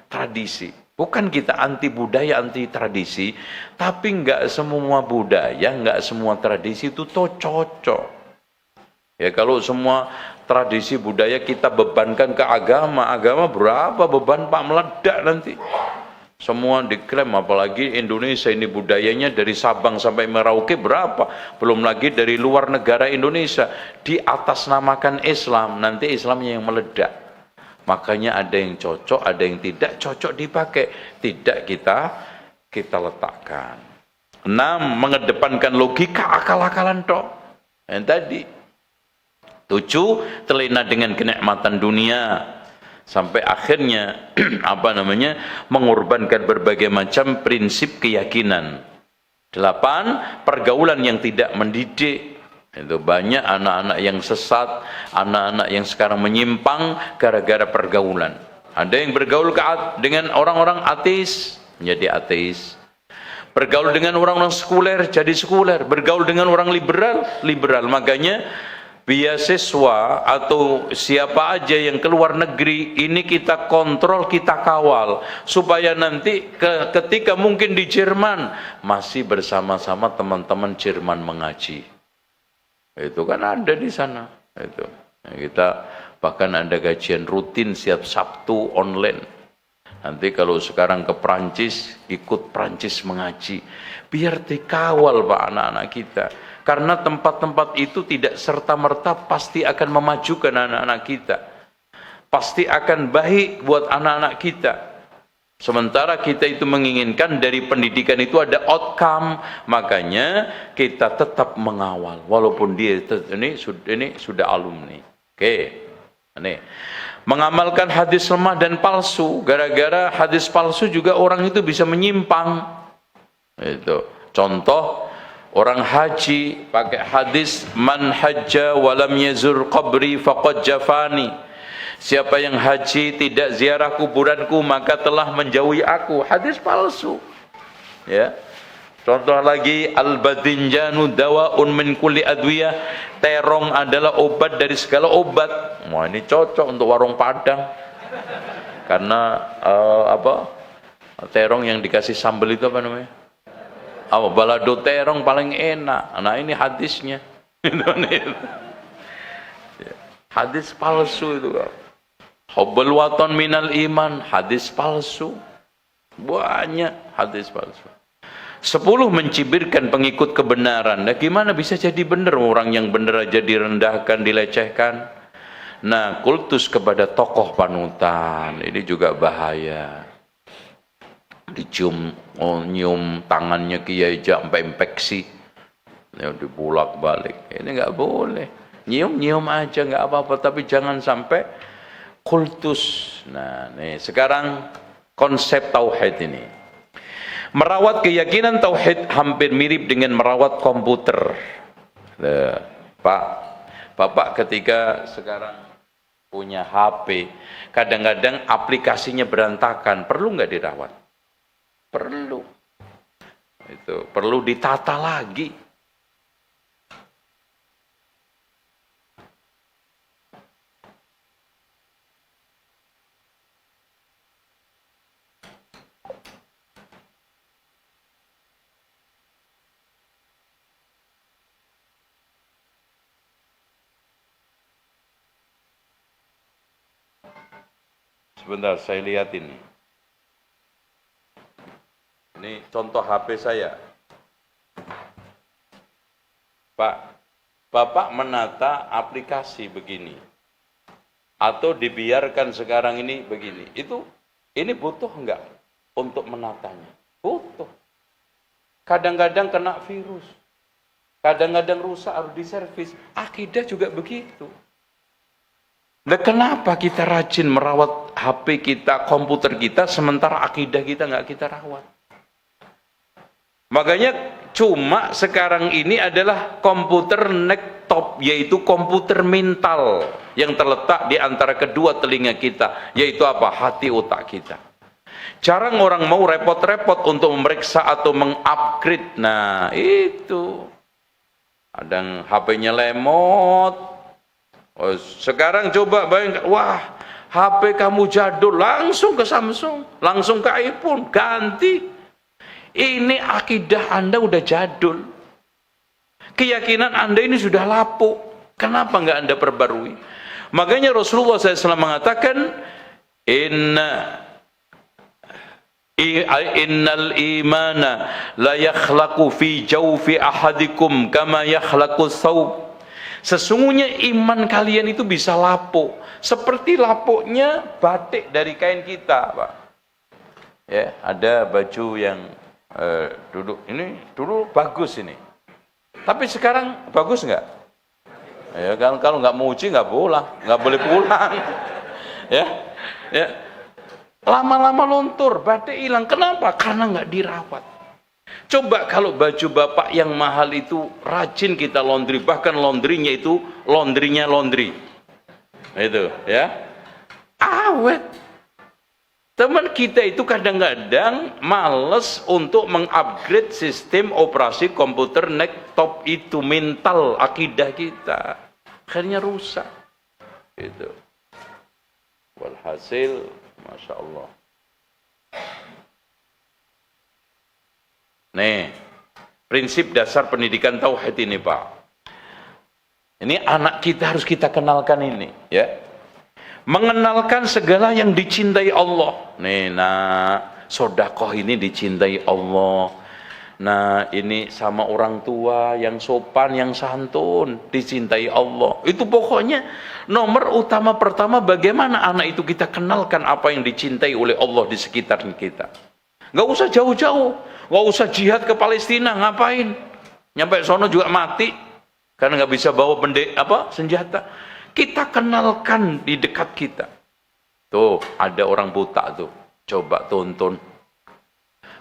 Speaker 1: tradisi. Bukan kita anti budaya, anti tradisi. Tapi enggak semua budaya, enggak semua tradisi itu cocok. Ya kalau semua tradisi budaya kita bebankan ke agama. Agama berapa beban Pak meledak nanti. Semua diklaim, apalagi Indonesia ini budayanya dari Sabang sampai Merauke berapa, belum lagi dari luar negara Indonesia diatasnamakan Islam, nanti Islamnya yang meledak. Makanya ada yang cocok, ada yang tidak cocok dipakai, tidak kita letakkan. 6. Mengedepankan logika akal-akalan tok. Yang tadi. 7. Terlena dengan kenikmatan dunia. Sampai akhirnya mengorbankan berbagai macam prinsip keyakinan. 8. Pergaulan yang tidak mendidik. Itu banyak anak-anak yang sesat, anak-anak yang sekarang menyimpang gara-gara pergaulan. Ada yang bergaul dengan orang-orang ateis, menjadi ateis. Bergaul dengan orang-orang sekuler, jadi sekuler. Bergaul dengan orang liberal, liberal. Makanya beasiswa atau siapa aja yang keluar negeri ini kita kontrol, kita kawal supaya nanti ketika mungkin di Jerman masih bersama-sama teman-teman Jerman mengaji. Itu kan ada di sana. Itu kita bahkan ada kajian rutin setiap Sabtu online. Nanti kalau sekarang ke Prancis ikut Prancis mengaji, biar dikawal Pak anak-anak kita. Karena tempat-tempat itu tidak serta-merta pasti akan memajukan anak-anak kita. Pasti akan baik buat anak-anak kita. Sementara kita itu menginginkan dari pendidikan itu ada outcome. Makanya kita tetap mengawal. Walaupun dia ini sudah alumni. Oke. Ini. Mengamalkan hadis lemah dan palsu. Gara-gara hadis palsu juga orang itu bisa menyimpang. Itu. Contoh. Orang haji pakai hadis man hajja walam yazur qabri faqad jafani. Siapa yang haji tidak ziarah kuburanku maka telah menjauhi aku. Hadis palsu. Ya. Contoh lagi al-badinjanu dawaun min kulli adwiyah. Terong adalah obat dari segala obat. Wah, ini cocok untuk warung Padang. Karena terong yang dikasih sambal itu apa namanya? Balado terong paling enak. Nah ini hadisnya. Hadis palsu itu. Hubbul waton minal iman. Hadis palsu. Banyak hadis palsu. 10. Mencibirkan pengikut kebenaran. Nah gimana bisa jadi benar orang yang benar aja direndahkan, dilecehkan. Nah kultus kepada tokoh panutan. Ini juga bahaya. Dicium, nyium tangannya Kiai sampai infeksi, ya dibulak balik. Ini nggak boleh. Nyium aja nggak apa-apa, tapi jangan sampai kultus. Nah, nih sekarang konsep tauhid ini. Merawat keyakinan tauhid hampir mirip dengan merawat komputer. Bapak ketika sekarang punya HP, kadang-kadang aplikasinya berantakan, perlu nggak dirawat? Perlu. Itu perlu ditata lagi. Sebentar, saya lihat ini. Ini contoh HP saya. Pak, Bapak menata aplikasi begini. Atau dibiarkan sekarang ini begini. Ini butuh enggak untuk menatanya? Butuh. Kadang-kadang kena virus. Kadang-kadang rusak harus diservis. Akidah juga begitu. Nah, kenapa kita rajin merawat HP kita, komputer kita, sementara akidah kita nggak kita rawat? Makanya cuma sekarang ini adalah komputer nektop, yaitu komputer mental yang terletak di antara kedua telinga kita, yaitu apa? Hati otak kita. Jarang orang mau repot-repot untuk memeriksa atau mengupgrade. Nah, itu. Kadang HP-nya lemot. Oh, sekarang coba bayangkan, wah, HP kamu jadul, langsung ke Samsung, langsung ke iPhone, ganti. Ini akidah Anda udah jadul. Keyakinan Anda ini sudah lapuk. Kenapa nggak Anda perbarui? Makanya Rasulullah SAW mengatakan, Innal imana la yakhlaqu fi jawfi ahadikum kama yakhlaqu thawb. Sesungguhnya iman kalian itu bisa lapuk seperti lapuknya batik dari kain kita, Pak. Ya, ada baju yang dulu bagus ini. Tapi sekarang bagus nggak? Ya kan, kalau nggak mau uji nggak boleh pulang. Ya. Lama-lama luntur, batik hilang. Kenapa? Karena nggak dirawat. Coba kalau baju bapak yang mahal itu rajin kita laundry, bahkan laundrynya itu laundry. Itu, ya. Awet. Teman kita itu kadang-kadang males untuk mengupgrade sistem operasi komputer nektop itu, mental akidah kita. Akhirnya rusak. Itu. Walhasil, Masya Allah. Nih, prinsip dasar pendidikan tauhid ini, Pak. Ini anak kita harus kita kenalkan ini, ya. Mengenalkan segala yang dicintai Allah. Nih, sedekah ini dicintai Allah. Nah, ini sama orang tua yang sopan, yang santun, dicintai Allah. Itu pokoknya nomor utama pertama, bagaimana anak itu kita kenalkan apa yang dicintai oleh Allah di sekitar kita. Nggak usah jauh-jauh, nggak usah jihad ke Palestina, ngapain? Nyampe sono juga mati, karena nggak bisa bawa senjata. Kita kenalkan di dekat kita. Tuh, ada orang buta tuh, coba tonton.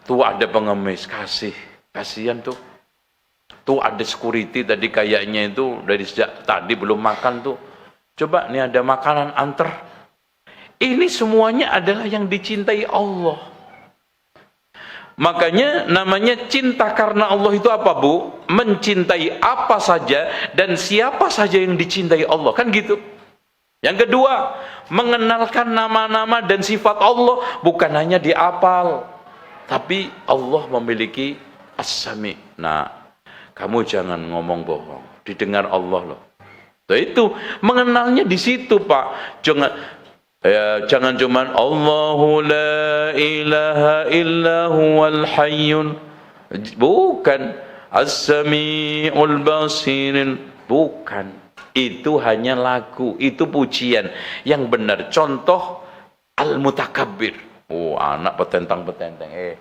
Speaker 1: Tuh ada pengemis, kasihan tuh. Tuh ada security tadi kayaknya itu dari sejak tadi belum makan tuh. Coba nih ada makanan antar. Ini semuanya adalah yang dicintai Allah. Makanya namanya cinta karena Allah itu apa, Bu? Mencintai apa saja dan siapa saja yang dicintai Allah, kan gitu. Yang kedua, mengenalkan nama-nama dan sifat Allah, bukan hanya dihafal, tapi Allah memiliki As-Sami. Nah, kamu jangan ngomong bohong, didengar Allah loh. Nah, itu mengenalnya di situ, Pak. Jangan cuman Allahu la ilaha illa huwal hayyun. Bukan As-Sami'ul Basirin. Bukan. Itu hanya lagu, itu pujian. Yang benar contoh Al-Mutakabbir. Oh, anak petentang-petenteng.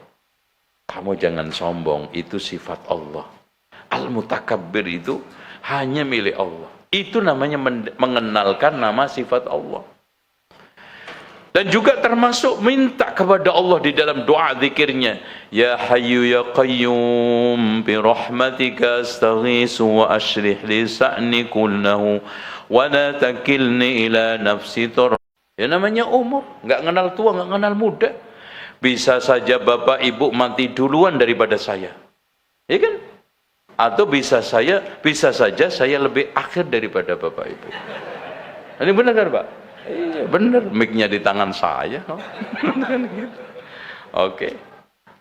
Speaker 1: Kamu jangan sombong, itu sifat Allah. Al-Mutakabbir itu hanya milik Allah. Itu namanya mengenalkan nama sifat Allah. Dan juga termasuk minta kepada Allah di dalam doa zikirnya. Ya Hayyu Ya Qayyum bi rahmatika astaghiitsu wa ashrih li sa'ni kullahu wa la takilni ila nafsi tar. Ya namanya umur, enggak kenal tua, enggak kenal muda. Bisa saja bapak ibu mati duluan daripada saya. Ya kan? Atau bisa saja saya lebih akhir daripada bapak ibu. Ini benar kan, Pak? Iya bener, mic-nya di tangan saya. Oke.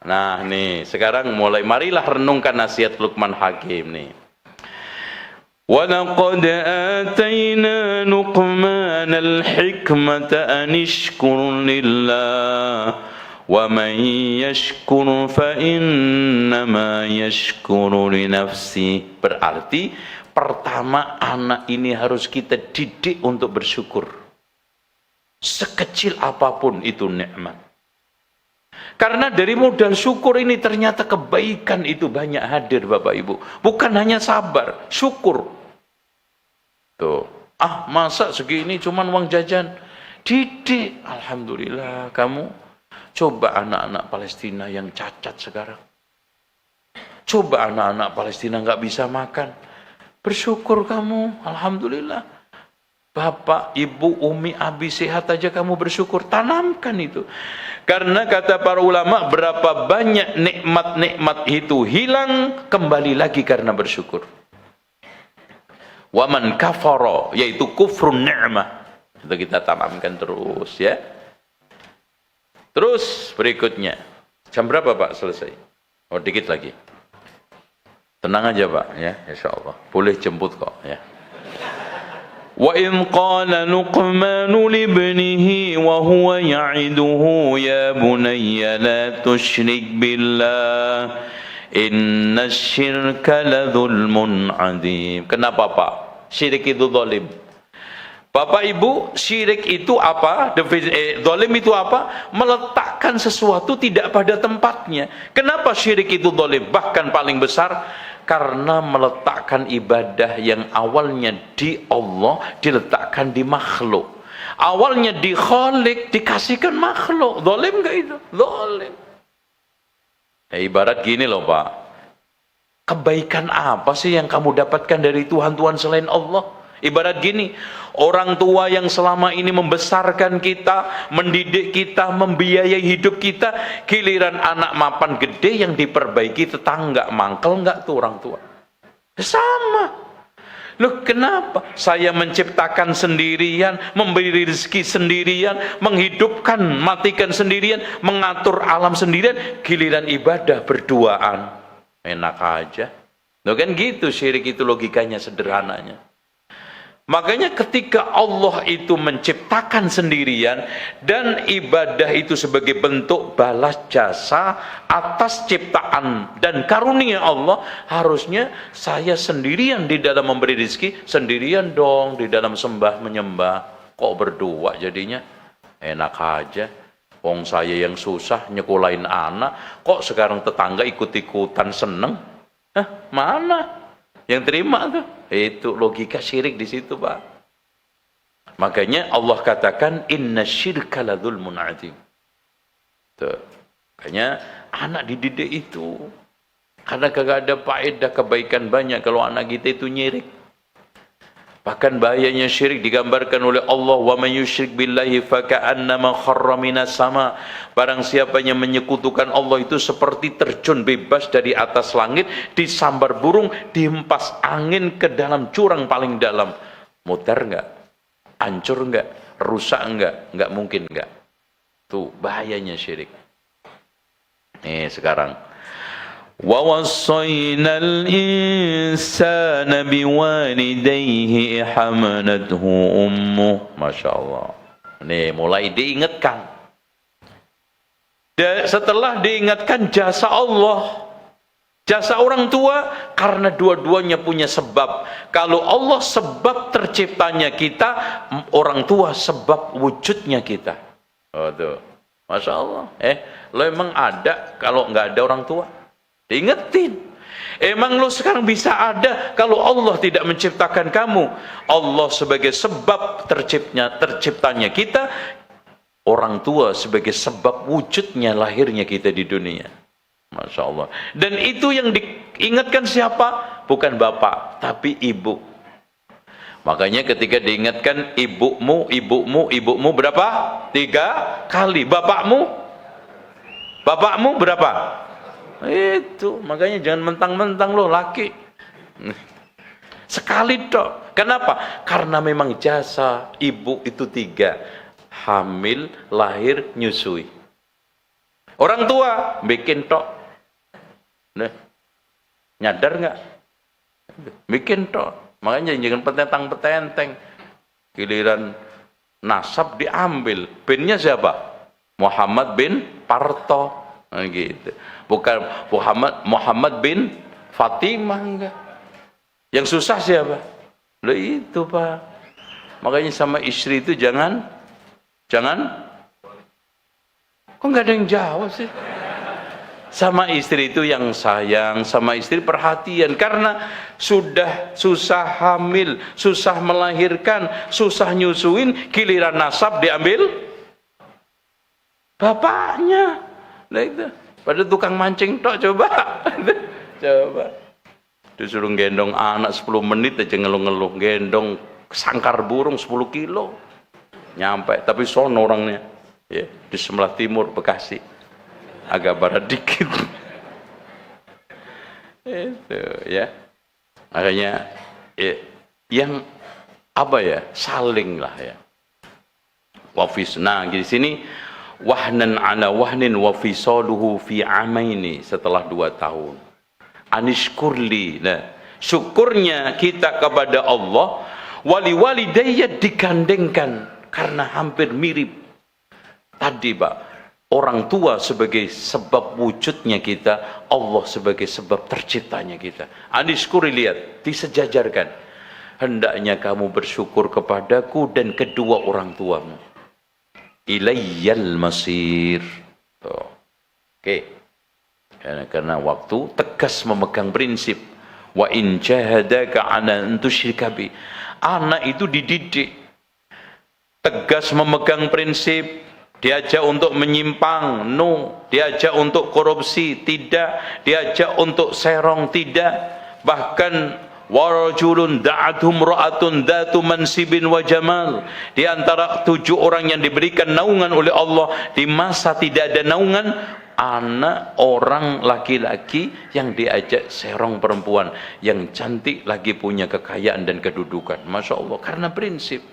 Speaker 1: Nah nih, sekarang marilah renungkan nasihat Luqman Hakim nih. Wa laqad atayna Luqman al-hikmata an ishkur lillah وَمَنْ يَشْكُرُ فَإِنَّمَا يَشْكُرُ لِنَفْسِهِ. Berarti pertama anak ini harus kita didik untuk bersyukur. Sekecil apapun itu nikmat. Karena dari modal syukur ini ternyata kebaikan itu banyak hadir Bapak Ibu. Bukan hanya sabar, syukur. Tuh, masa segini cuman uang jajan. Didik, alhamdulillah kamu. Coba anak-anak Palestina yang cacat sekarang. Coba anak-anak Palestina nggak bisa makan. Bersyukur kamu, alhamdulillah. Bapak, ibu, umi, abi sehat aja kamu bersyukur. Tanamkan itu. Karena kata para ulama, berapa banyak nikmat-nikmat itu hilang, kembali lagi karena bersyukur. Waman kafara, yaitu kufrun ni'mah. Itu kita tanamkan terus ya. Terus berikutnya. Jam berapa Pak selesai? Oh dikit lagi. Tenang aja Pak ya, insyaallah. Boleh jemput kok ya. وَإِذْ قَالَ لُقْمَانُ لِابْنِهِ وَهُوَ يَعِظُهُ يَا بُنَيَّ لَا تُشْرِكْ بِاللَّهِ إِنَّ الشِّرْكَ لَظُلْمٌ عَظِيمٌ. Kenapa Pak? Syirik itu zalim. Bapak Ibu, syirik itu apa? Zalim itu apa? Meletakkan sesuatu tidak pada tempatnya. Kenapa syirik itu zalim? Bahkan paling besar, karena meletakkan ibadah yang awalnya di Allah, diletakkan di makhluk. Awalnya di Khalik, dikasihkan makhluk. Zalim gak itu? Zalim. Ibarat gini loh Pak. Kebaikan apa sih yang kamu dapatkan dari Tuhan-Tuhan selain Allah? Ibarat gini, orang tua yang selama ini membesarkan kita, mendidik kita, membiayai hidup kita, giliran anak mapan gede yang diperbaiki tetangga, mangkel nggak tuh orang tua? Sama. Loh kenapa? Saya menciptakan sendirian, memberi rezeki sendirian, menghidupkan, matikan sendirian, mengatur alam sendirian, giliran ibadah berduaan. Enak aja. Loh kan gitu syirik itu logikanya, sederhananya. Makanya ketika Allah itu menciptakan sendirian dan ibadah itu sebagai bentuk balas jasa atas ciptaan dan karunia Allah, harusnya saya sendirian di dalam memberi rezeki, sendirian dong di dalam sembah menyembah. Kok berdua jadinya? Enak aja. Wong saya yang susah nyekolahin anak, kok sekarang tetangga ikut-ikutan seneng? Mana? Yang terima tuh, itu logika syirik di situ Pak. Makanya Allah katakan inna syirka ladzulmun adzim. Tuh. Makanya anak dididik itu karena kagak ada faedah kebaikan banyak kalau anak kita itu nyirik. Bahkan bahayanya syirik digambarkan oleh Allah, wa may yusyrik billahi faka'annama kharra minas sama. Barang siapa yang menyekutukan Allah itu seperti terjun bebas dari atas langit, disambar burung, dihempas angin ke dalam jurang paling dalam. Mutar enggak? Hancur enggak? Rusak enggak? Enggak mungkin enggak. Tuh bahayanya syirik. Nih sekarang وَوَصَّيْنَا الْإِنسَانَ بِوَالِدَيْهِ حَمَلَتْهُ أُمُّهُ. Masya Allah. Nih mulai diingatkan. Setelah diingatkan jasa Allah, jasa orang tua, karena dua-duanya punya sebab. Kalau Allah sebab terciptanya kita, orang tua sebab wujudnya kita. Oh tuh, Masya Allah. Lo emang ada kalau nggak ada orang tua? Diingetin. Emang lo sekarang bisa ada kalau Allah tidak menciptakan kamu? Allah sebagai sebab terciptanya kita, orang tua sebagai sebab wujudnya lahirnya kita di dunia. Masya Allah. Dan itu yang diingatkan siapa? Bukan bapak, tapi ibu. Makanya ketika diingatkan ibumu berapa? 3 kali. Bapakmu berapa? Itu, makanya jangan mentang-mentang lo laki. Sekali tok. Kenapa? Karena memang jasa ibu itu 3. Hamil, lahir, nyusui. Orang tua bikin tok. Nah, nyadar nggak? Bikin tok. Makanya jangan petentang-petenteng. Giliran nasab diambil. Pinnya siapa? Muhammad bin Parto, gitu. Bukan Muhammad bin Fatimah, enggak. Yang susah siapa? Loh itu Pak. Makanya sama istri itu jangan, kok nggak ada yang jawab sih? Sama istri itu yang sayang, sama istri perhatian, karena sudah susah hamil, susah melahirkan, susah nyusuin, giliran nasab diambil bapaknya. Nah itu, pada tukang mancing tok coba. Coba. Disuruh gendong anak 10 menit aja ngeluh-ngeluh, gendong sangkar burung 10 kilo. Nyampe, tapi sono orangnya. Ya, di sebelah timur Bekasi. Agak barat dikit. Itu ya. Makanya ya, yang apa ya? Saling lah ya. Wafis. Nah, di sini wahnan ala wahnin wa fisaluhu fi amaini, setelah 2 tahun. Anishkurli. Nah, syukurnya kita kepada Allah, wali walidayya digandengkan karena hampir mirip tadi Pak. Orang tua sebagai sebab wujudnya kita, Allah sebagai sebab terciptanya kita. Anishkuri, lihat, disejajarkan. Hendaknya kamu bersyukur kepadaku dan kedua orang tuamu. Ilayyal masir. Oke. Karena waktu tegas memegang prinsip. Wa in jahadaka ala an tusyrika bi. Anak itu dididik. Tegas memegang prinsip. Diajak untuk menyimpang, no. Diajak untuk korupsi, tidak. Diajak untuk serong, tidak. Bahkan warajulun da'athum ra'atun datu mansibin wa jamal. Di antara 7 orang yang diberikan naungan oleh Allah di masa tidak ada naungan, anak orang laki-laki yang diajak serong perempuan yang cantik lagi punya kekayaan dan kedudukan. Masya Allah, karena prinsip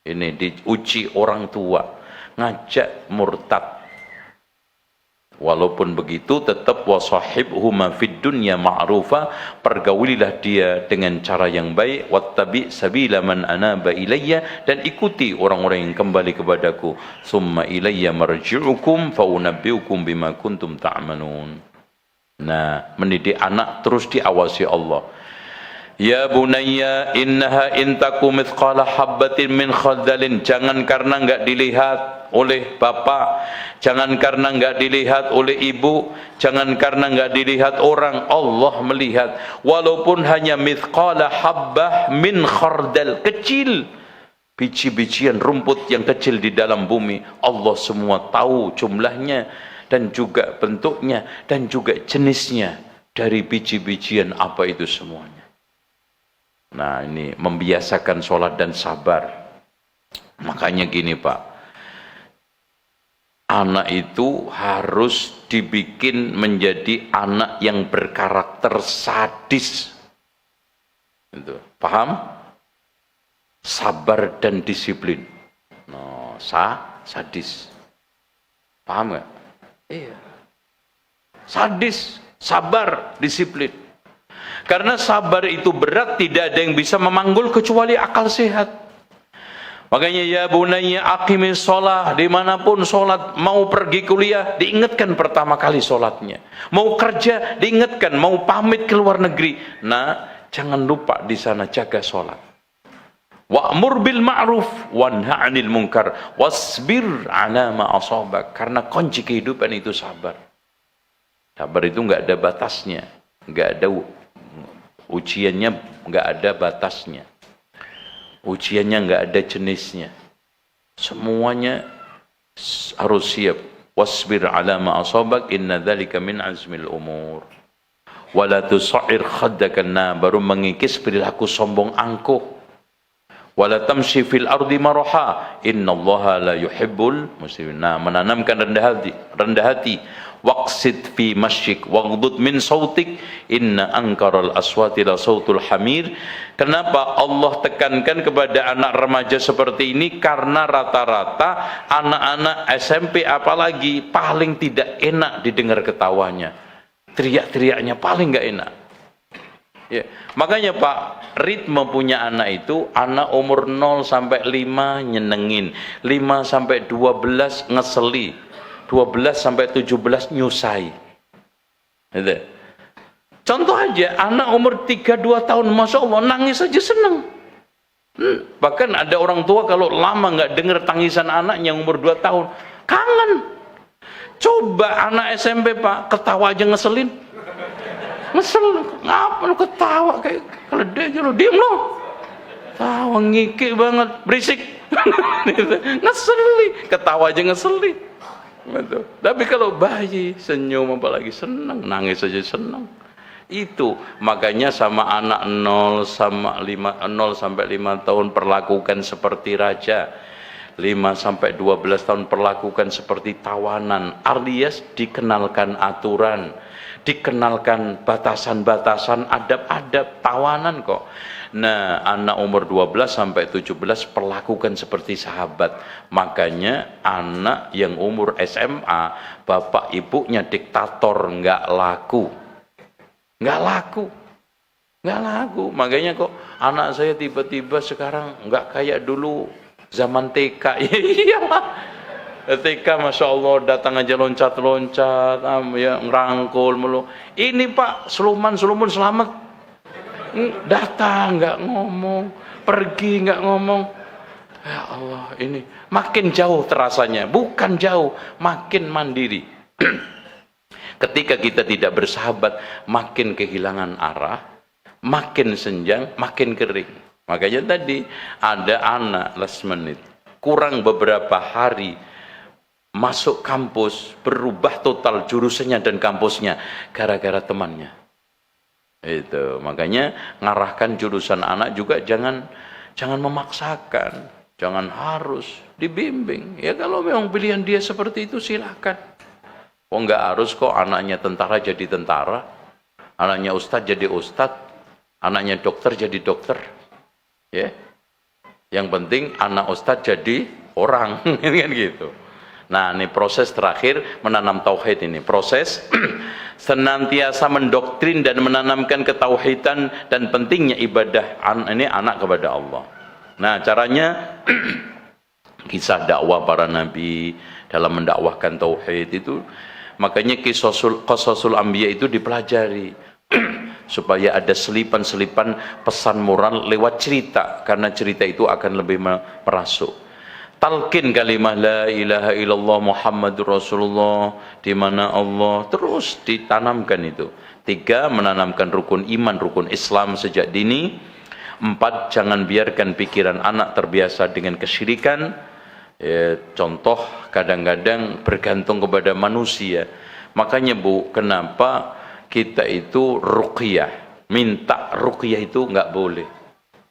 Speaker 1: ini diuji orang tua. Ngajak murtad. Walaupun begitu tetap wasahibhuma fid dunya ma'rufa, pergaulilah dia dengan cara yang baik, wattabi sabila man anaba ilayya, dan ikuti orang-orang yang kembali kepadaku, summa ilayya marji'ukum faunabbiukum bima kuntum ta'malun. Nah, mendidik anak terus diawasi Allah. Ya bunayya innaha intaku mithqala habbatin min khardalin. Jangan karena enggak dilihat oleh bapak, jangan karena enggak dilihat oleh ibu, jangan karena enggak dilihat orang, Allah melihat. Walaupun hanya mithqala habbah min khardal, kecil, biji-bijian rumput yang kecil di dalam bumi, Allah semua tahu jumlahnya dan juga bentuknya dan juga jenisnya dari biji-bijian apa itu semuanya. Nah, ini membiasakan sholat dan sabar. Makanya gini Pak, anak itu harus dibikin menjadi anak yang berkarakter sadis. Itu, paham? Sabar dan disiplin. No, sadis. Paham nggak? Iya. Sadis, sabar, disiplin. Karena sabar itu berat, tidak ada yang bisa memanggul kecuali akal sehat. Makanya ya bunayya aqimis sholah, dimanapun sholat, mau pergi kuliah diingatkan pertama kali sholatnya, mau kerja diingatkan, mau pamit ke luar negeri, nah jangan lupa di sana jaga sholat. Wa'mur bil ma'ruf wanha 'anil munkar wasbir 'ala ma asabak. Karena kunci kehidupan itu sabar. Sabar itu enggak ada batasnya, enggak ada ujiannya, enggak ada batasnya. Ujiannya enggak ada jenisnya. Semuanya harus siap. Wasbir 'ala ma asabak inna dzalika min azmil umur. Wala tusa'ir khaddaka, baru mengikis perilaku sombong angkuh. Wala tamshi fil ardi maraha innallaha la yuhibbul muslimin. Menanamkan rendah hati. Waqsid fi masyik waghdud min sautik inna ankaral aswati la sautul hamir. Kenapa Allah tekankan kepada anak remaja seperti ini? Karena rata-rata anak-anak SMP apalagi paling tidak enak didengar ketawanya, teriak-teriaknya paling nggak enak ya. Makanya Pak, ritme punya anak itu, anak umur 0 sampai 5 nyenengin, 5 sampai 12 ngeseli, 12 sampai 17 nyusai. Gitu. Contoh aja, anak umur 3-2 tahun, Masya Allah, nangis aja seneng. Bahkan ada orang tua kalau lama nggak dengar tangisan anaknya yang umur 2 tahun, kangen. Coba anak SMP Pak, ketawa aja ngeselin. Ngesel, ngapa lu ketawa kayak keledai aja lu, diem lu. Tawa ngikik banget, berisik. Ngeseli, ketawa aja ngeseli. Betul. Tapi kalau bayi senyum apalagi senang, nangis aja senang. Itu makanya sama anak 0 sampai 5 tahun perlakukan seperti raja. 5 sampai 12 tahun perlakukan seperti tawanan, alias dikenalkan aturan, dikenalkan batasan-batasan, adab-adab tawanan kok. Nah, anak umur 12 sampai 17 perlakukan seperti sahabat. Makanya anak yang umur SMA, bapak ibunya diktator, nggak laku. Nggak laku. Nggak laku. Makanya kok anak saya tiba-tiba sekarang nggak kayak dulu zaman TK. Iyalah. TK Masya Allah datang aja loncat-loncat, ya, ngerangkul mulu. Ini Pak, seluman selamat. Datang nggak ngomong, pergi nggak ngomong. Ya Allah, ini makin jauh terasanya, bukan jauh, makin mandiri. Ketika kita tidak bersahabat, makin kehilangan arah, makin senjang, makin kering. Makanya tadi ada anak last minute, kurang beberapa hari masuk kampus, berubah total jurusannya dan kampusnya gara-gara temannya. Itu makanya ngarahkan jurusan anak juga jangan memaksakan, jangan harus dibimbing. Ya kalau memang pilihan dia seperti itu silakan. Oh enggak harus kok anaknya tentara jadi tentara, anaknya ustadz jadi ustadz, anaknya dokter jadi dokter. Ya, yang penting anak ustadz jadi orang, kan gitu. Nah, ini proses terakhir menanam tauhid ini. Proses senantiasa mendoktrin dan menanamkan ketauhidan dan pentingnya ibadah ini anak kepada Allah. Nah, caranya kisah dakwah para nabi dalam mendakwahkan tauhid itu, makanya qasasul anbiya itu dipelajari supaya ada selipan-selipan pesan moral lewat cerita, karena cerita itu akan lebih merasuk. Talqin kalimah la ilaha illallah Muhammadur Rasulullah, di mana Allah, terus ditanamkan itu. 3, menanamkan rukun iman, rukun Islam sejak dini. 4, jangan biarkan pikiran anak terbiasa dengan kesyirikan. Contoh kadang-kadang bergantung kepada manusia. Makanya Bu, kenapa kita itu ruqyah, minta ruqyah itu nggak boleh.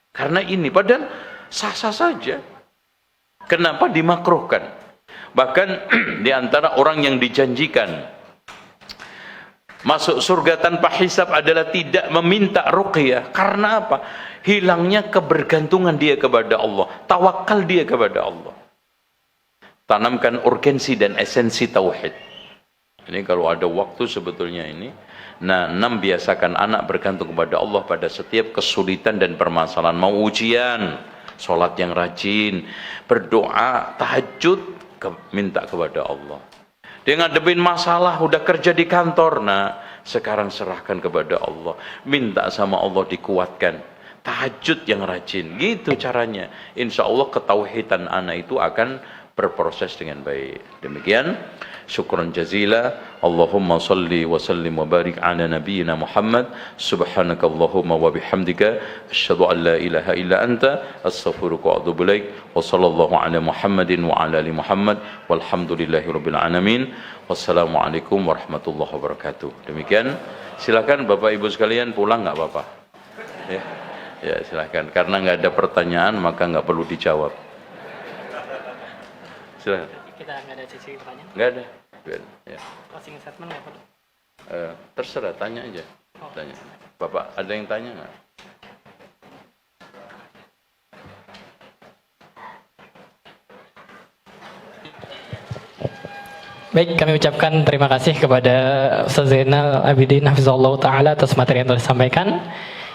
Speaker 1: Karena ini padahal sah-sah saja. Kenapa dimakruhkan? Bahkan di antara orang yang dijanjikan masuk surga tanpa hisab adalah tidak meminta ruqyah. Karena apa? Hilangnya kebergantungan dia kepada Allah, tawakal dia kepada Allah. Tanamkan urgensi dan esensi tauhid. Ini kalau ada waktu sebetulnya ini. Nah, 6, biasakan anak bergantung kepada Allah pada setiap kesulitan dan permasalahan. Mau ujian, sholat yang rajin, berdoa, tahajud, minta kepada Allah. Dia ngadepin masalah, udah kerja di kantor, nah sekarang serahkan kepada Allah, minta sama Allah dikuatkan, tahajud yang rajin, gitu caranya. Insya Allah ketauhidan anak itu akan berproses dengan baik. Demikian, syukran jazila. Allahumma salli wa sallim wa barik ala nabiyyina Muhammad. Subhanaka Allahumma wa bihamdika asyhadu an la ilaha illa anta astaghfiruka wa atubu ilaik. Wa sallallahu ala Muhammadin wa ala ali Muhammad walhamdulillahi rabbil alamin. Wassalamualaikum warahmatullahi wabarakatuh. Demikian, silakan Bapak Ibu sekalian pulang nggak apa-apa. Ya, silakan. Karena nggak ada pertanyaan maka nggak perlu dijawab. Silakan.
Speaker 2: Kita nggak ada sesi pertanyaan?
Speaker 1: Nggak ada. Ya.
Speaker 2: Closing statement nggak perlu?
Speaker 1: Terserah, tanya aja. Tanya. Bapak, ada yang tanya nggak?
Speaker 2: Baik, kami ucapkan terima kasih kepada Ustaz Zainal Abidin Hafizahullah Ta'ala atas materi yang telah disampaikan.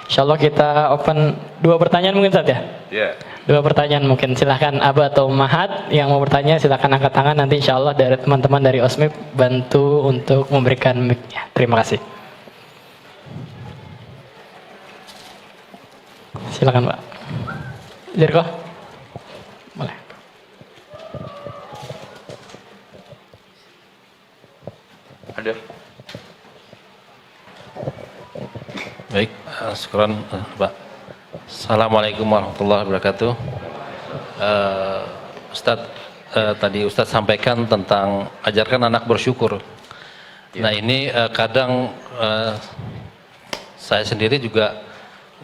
Speaker 2: Insyaallah kita open 2 pertanyaan mungkin Ustaz ya?
Speaker 1: Ya.
Speaker 2: Dua pertanyaan mungkin, silahkan Aba atau Mahat yang mau bertanya silahkan angkat tangan, nanti insya Allah dari teman-teman dari OSMIP bantu untuk memberikan mic-nya. Terima kasih. Silakan Pak. Jirko, boleh.
Speaker 1: Ada?
Speaker 3: Baik, syukran Pak. Assalamualaikum warahmatullahi wabarakatuh. Ustadz, tadi Ustadz sampaikan tentang ajarkan anak bersyukur. Nah ini kadang saya sendiri juga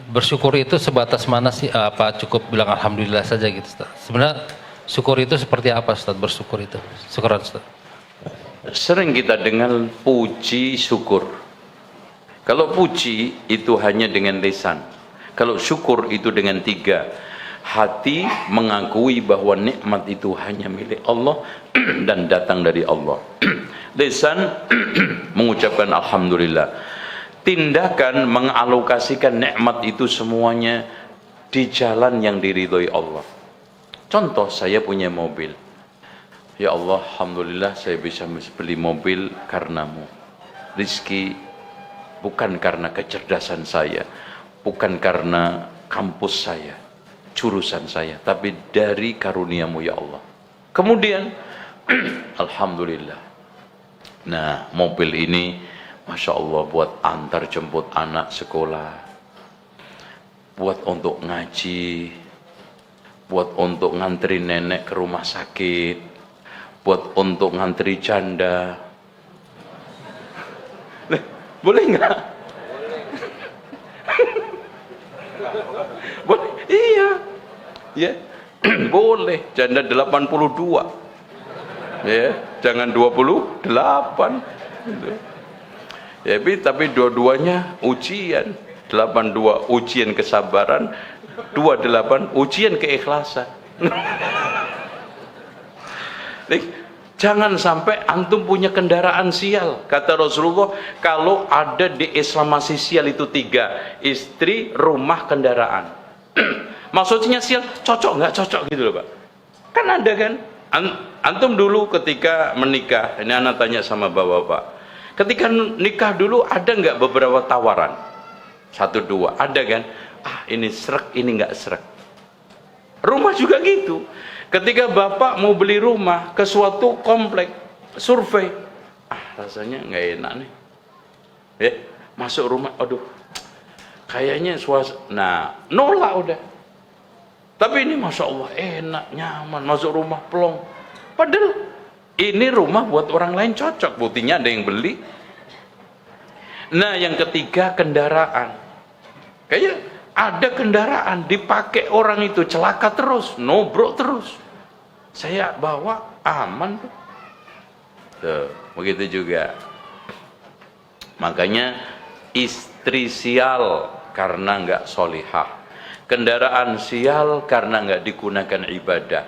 Speaker 3: bersyukur itu sebatas mana sih? Apa cukup bilang alhamdulillah saja gitu Ustadz? Sebenarnya syukur itu seperti apa Ustadz, bersyukur itu? Syukuran Ustadz.
Speaker 1: Sering kita dengar puji syukur. Kalau puji itu hanya dengan lisan. Kalau syukur itu dengan 3. Hati mengakui bahwa nikmat itu hanya milik Allah dan datang dari Allah. Lisan mengucapkan alhamdulillah. Tindakan mengalokasikan nikmat itu semuanya di jalan yang diridhoi Allah. Contoh, saya punya mobil. Ya Allah, alhamdulillah saya bisa beli mobil karenamu. Rizki bukan karena kecerdasan saya, bukan karena kampus saya, jurusan saya, tapi dari karuniamu ya Allah. Kemudian alhamdulillah. Nah, mobil ini Masya Allah buat antar jemput anak sekolah, buat untuk ngaji, buat untuk ngantri nenek ke rumah sakit, buat untuk ngantri janda. Boleh nggak? Boleh, iya, ya, boleh. Janda 82, ya, jangan 28. Gitu. Ya, tapi dua-duanya ujian. 82 ujian kesabaran, 28 ujian keikhlasan. Jangan sampai antum punya kendaraan sial. Kata Rasulullah, kalau ada di Islam masih sial itu 3: istri, rumah, kendaraan. Maksudnya sial, cocok nggak cocok gitu loh Pak. Kan ada kan? Antum dulu ketika menikah, ini anak tanya sama bapak-bapak. Ketika nikah dulu ada nggak beberapa tawaran? 1, 2, ada kan? Ah, ini srek, ini nggak srek. Rumah juga gitu. Ketika bapak mau beli rumah ke suatu komplek, survei, rasanya nggak enak nih. Ya, masuk rumah, aduh, kayaknya nah, nolak udah. Tapi ini Masya Allah enak, nyaman, masuk rumah plong. Padahal ini rumah buat orang lain cocok, buktinya ada yang beli. Nah, yang ketiga kendaraan. Kayaknya ada kendaraan dipakai orang itu celaka terus, nobrok terus. Saya bawa aman tuh. Tuh, begitu juga. Makanya istri sial karena nggak solihah, kendaraan sial karena nggak digunakan ibadah.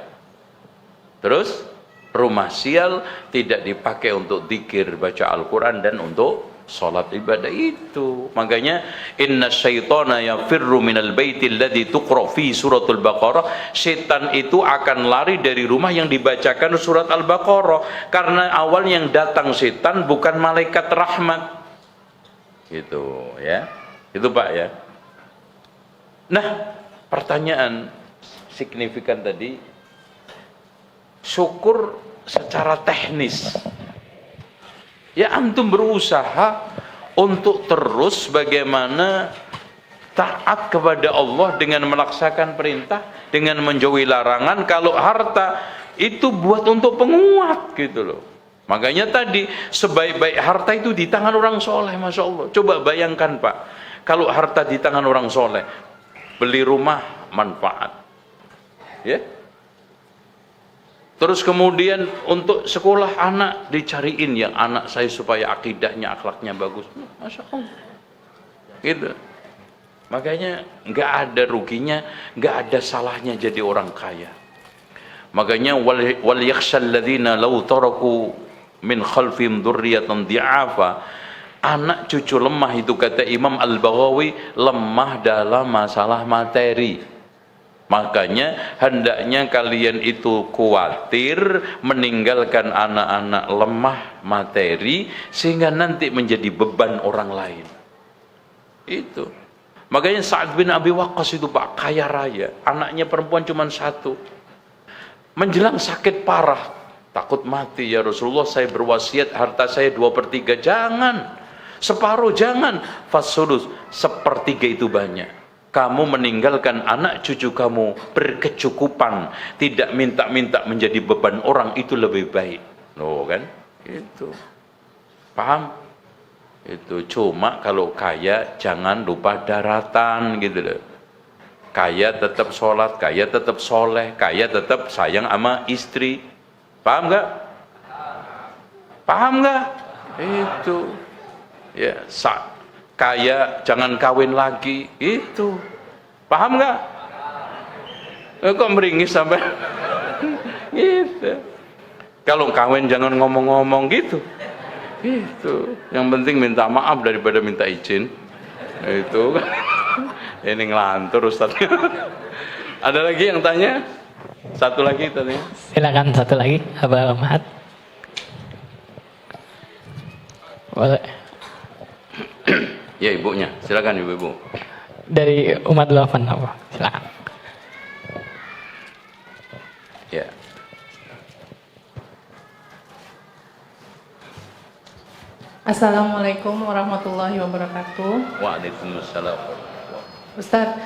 Speaker 1: Terus rumah sial tidak dipakai untuk zikir, baca Al-Quran dan untuk salat ibadah itu. Makanya inna syaitana yafirru minal baiti alladhi tuqra fi suratul Baqarah. Setan itu akan lari dari rumah yang dibacakan surat Al-Baqarah, karena awal yang datang setan bukan malaikat rahmat. Gitu ya. Itu Pak ya. Nah, pertanyaan signifikan tadi, syukur secara teknis. Ya, antum berusaha untuk terus bagaimana taat kepada Allah dengan melaksanakan perintah, dengan menjauhi larangan. Kalau harta itu buat untuk penguat gitu loh. Makanya tadi sebaik-baik harta itu di tangan orang soleh, Masya Allah. Coba bayangkan Pak, kalau harta di tangan orang soleh, beli rumah manfaat, ya. Terus kemudian untuk sekolah anak dicariin yang anak saya supaya akidahnya, akhlaknya bagus. Masya Allah. Gitu. Makanya nggak ada ruginya, nggak ada salahnya jadi orang kaya. Makanya wal yakhshal ladzina law taraku min khalfihim dzurriyyatan dhi'afa. Anak cucu lemah itu kata Imam Al-Baghawi lemah dalam masalah materi. Makanya hendaknya kalian itu khawatir meninggalkan anak-anak lemah materi sehingga nanti menjadi beban orang lain. Itu. Makanya Sa'ad bin Abi Waqqas itu Pak, kaya raya, anaknya perempuan cuma satu. Menjelang sakit parah, takut mati, ya Rasulullah saya berwasiat harta saya 2/3, jangan. Separuh jangan. Fasulus, 1/3 itu banyak. Kamu meninggalkan anak cucu kamu berkecukupan, tidak minta-minta menjadi beban orang, itu lebih baik. Loh kan? Itu. Paham? Itu cuma kalau kaya jangan lupa daratan gitu loh. Kaya tetap sholat, kaya tetap soleh, kaya tetap sayang sama istri. Paham nggak? Paham nggak? Itu. Ya, kaya jangan kawin lagi, itu. Paham nggak? Kok meringis sampai gitu. Kalau kawin jangan ngomong-ngomong gitu. Itu. Yang penting minta maaf daripada minta izin. Itu. Ini ngelantur Ustaz. Ada lagi yang tanya? Satu lagi tanya.
Speaker 2: Silakan satu lagi, Abah Mahat. Boleh.
Speaker 1: Ya ibunya, silakan ibu-ibu.
Speaker 2: Dari umat Delapan, apa? Silakan.
Speaker 1: Ya.
Speaker 4: Assalamualaikum warahmatullahi wabarakatuh.
Speaker 1: Waalaikumsalam.
Speaker 4: Ustadz,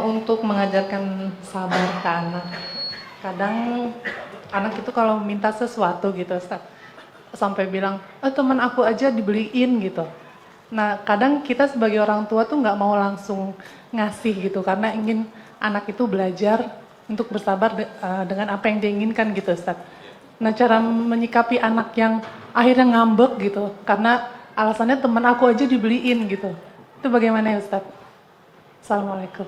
Speaker 4: untuk mengajarkan sabar ke anak, kadang anak itu kalau minta sesuatu gitu Ustadz, sampai bilang, teman aku aja dibeliin gitu. Nah kadang kita sebagai orang tua tuh nggak mau langsung ngasih gitu, karena ingin anak itu belajar untuk bersabar dengan apa yang dia inginkan gitu Ustadz. Nah cara menyikapi anak yang akhirnya ngambek gitu, karena alasannya teman aku aja dibeliin gitu, itu bagaimana ya Ustadz? Assalamualaikum.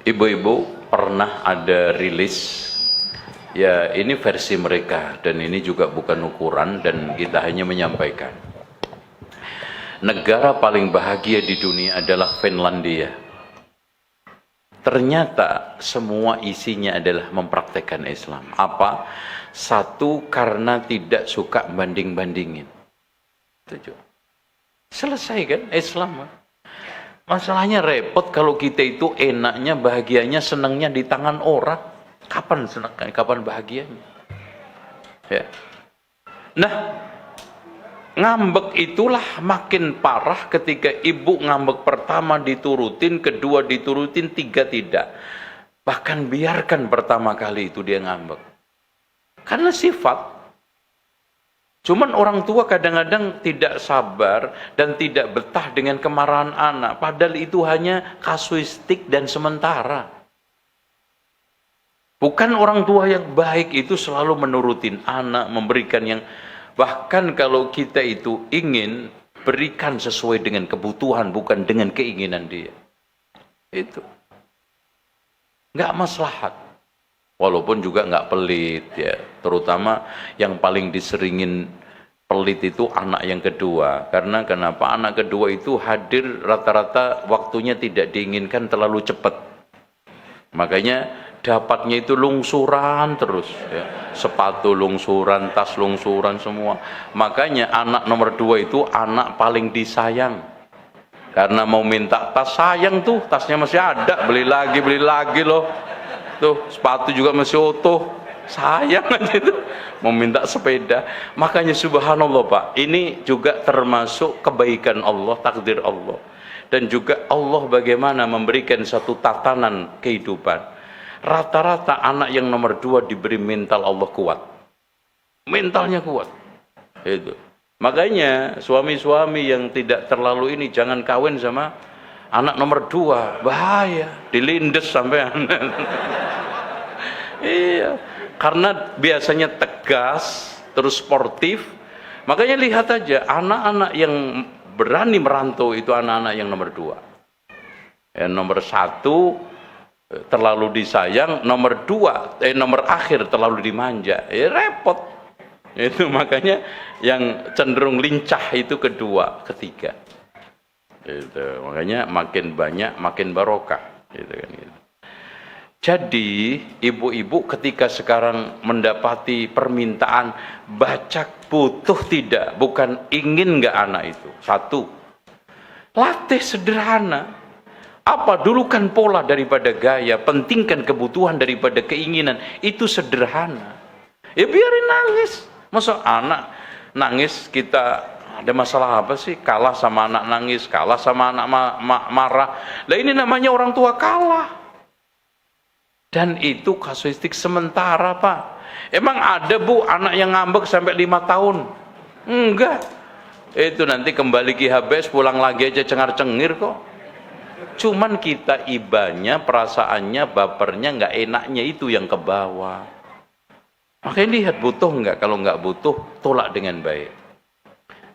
Speaker 1: Ibu-ibu pernah ada rilis, ya ini versi mereka dan ini juga bukan ukuran dan kita hanya menyampaikan. Negara paling bahagia di dunia adalah Finlandia. Ternyata semua isinya adalah mempraktekkan Islam. Apa? Satu, karena tidak suka banding-bandingin. Tujuh. Selesai kan Islam. Masalahnya repot kalau kita itu enaknya, bahagianya, senangnya di tangan orang. Kapan senang, kapan bahagianya? Ya. Nah, ngambek itulah makin parah ketika ibu ngambek pertama diturutin, kedua diturutin, tiga tidak. Bahkan biarkan pertama kali itu dia ngambek. Karena sifat. Cuman orang tua kadang-kadang tidak sabar dan tidak betah dengan kemarahan anak. Padahal itu hanya kasuistik dan sementara. Bukan orang tua yang baik itu selalu menurutin anak, memberikan yang... Bahkan kalau kita itu ingin berikan sesuai dengan kebutuhan, bukan dengan keinginan dia. Itu. Nggak maslahat. Walaupun juga nggak pelit ya, terutama yang paling diseringin pelit itu anak yang kedua. Karena kenapa? Anak kedua itu hadir rata-rata waktunya tidak diinginkan terlalu cepat. Makanya dapatnya itu lungsuran terus ya. Sepatu lungsuran, tas lungsuran semua. Makanya anak nomor 2 itu anak paling disayang. Karena mau minta tas, sayang tuh, tasnya masih ada, beli lagi loh. Tuh sepatu juga masih utuh, sayang aja itu mau minta sepeda. Makanya subhanallah Pak, ini juga termasuk kebaikan Allah, takdir Allah, dan juga Allah bagaimana memberikan satu tatanan kehidupan. Rata-rata anak yang nomor 2 diberi mental Allah kuat, mentalnya kuat itu. Makanya suami-suami yang tidak terlalu ini jangan kawin sama anak nomor 2, bahaya, dilindes sampai iya, karena biasanya tegas, terus sportif. Makanya lihat aja, anak-anak yang berani merantau itu anak-anak yang nomor 2. Nomor 1 terlalu disayang, nomor 2, nomor akhir terlalu dimanja, repot. Itu makanya yang cenderung lincah itu kedua, ketiga. Itu makanya makin banyak makin barokah. Gitu kan, gitu. Jadi ibu-ibu ketika sekarang mendapati permintaan bacak butuh tidak, bukan ingin nggak anak itu. Satu, latih sederhana. Apa dulu kan pola daripada gaya, pentingkan kebutuhan daripada keinginan, itu sederhana. Ya biarin nangis. Masa anak nangis kita ada masalah apa sih? Kalah sama anak nangis, kalah sama anak marah. Lah ini namanya orang tua kalah. Dan itu kasuistik sementara, Pak. Emang ada, Bu, anak yang ngambek sampai 5 tahun? Enggak. Itu nanti kembali ke HBS, pulang lagi aja cengar-cengir kok. Cuman kita ibanya, perasaannya, bapernya, nggak enaknya itu yang ke bawah. Makanya lihat butuh nggak. Kalau nggak butuh, tolak dengan baik.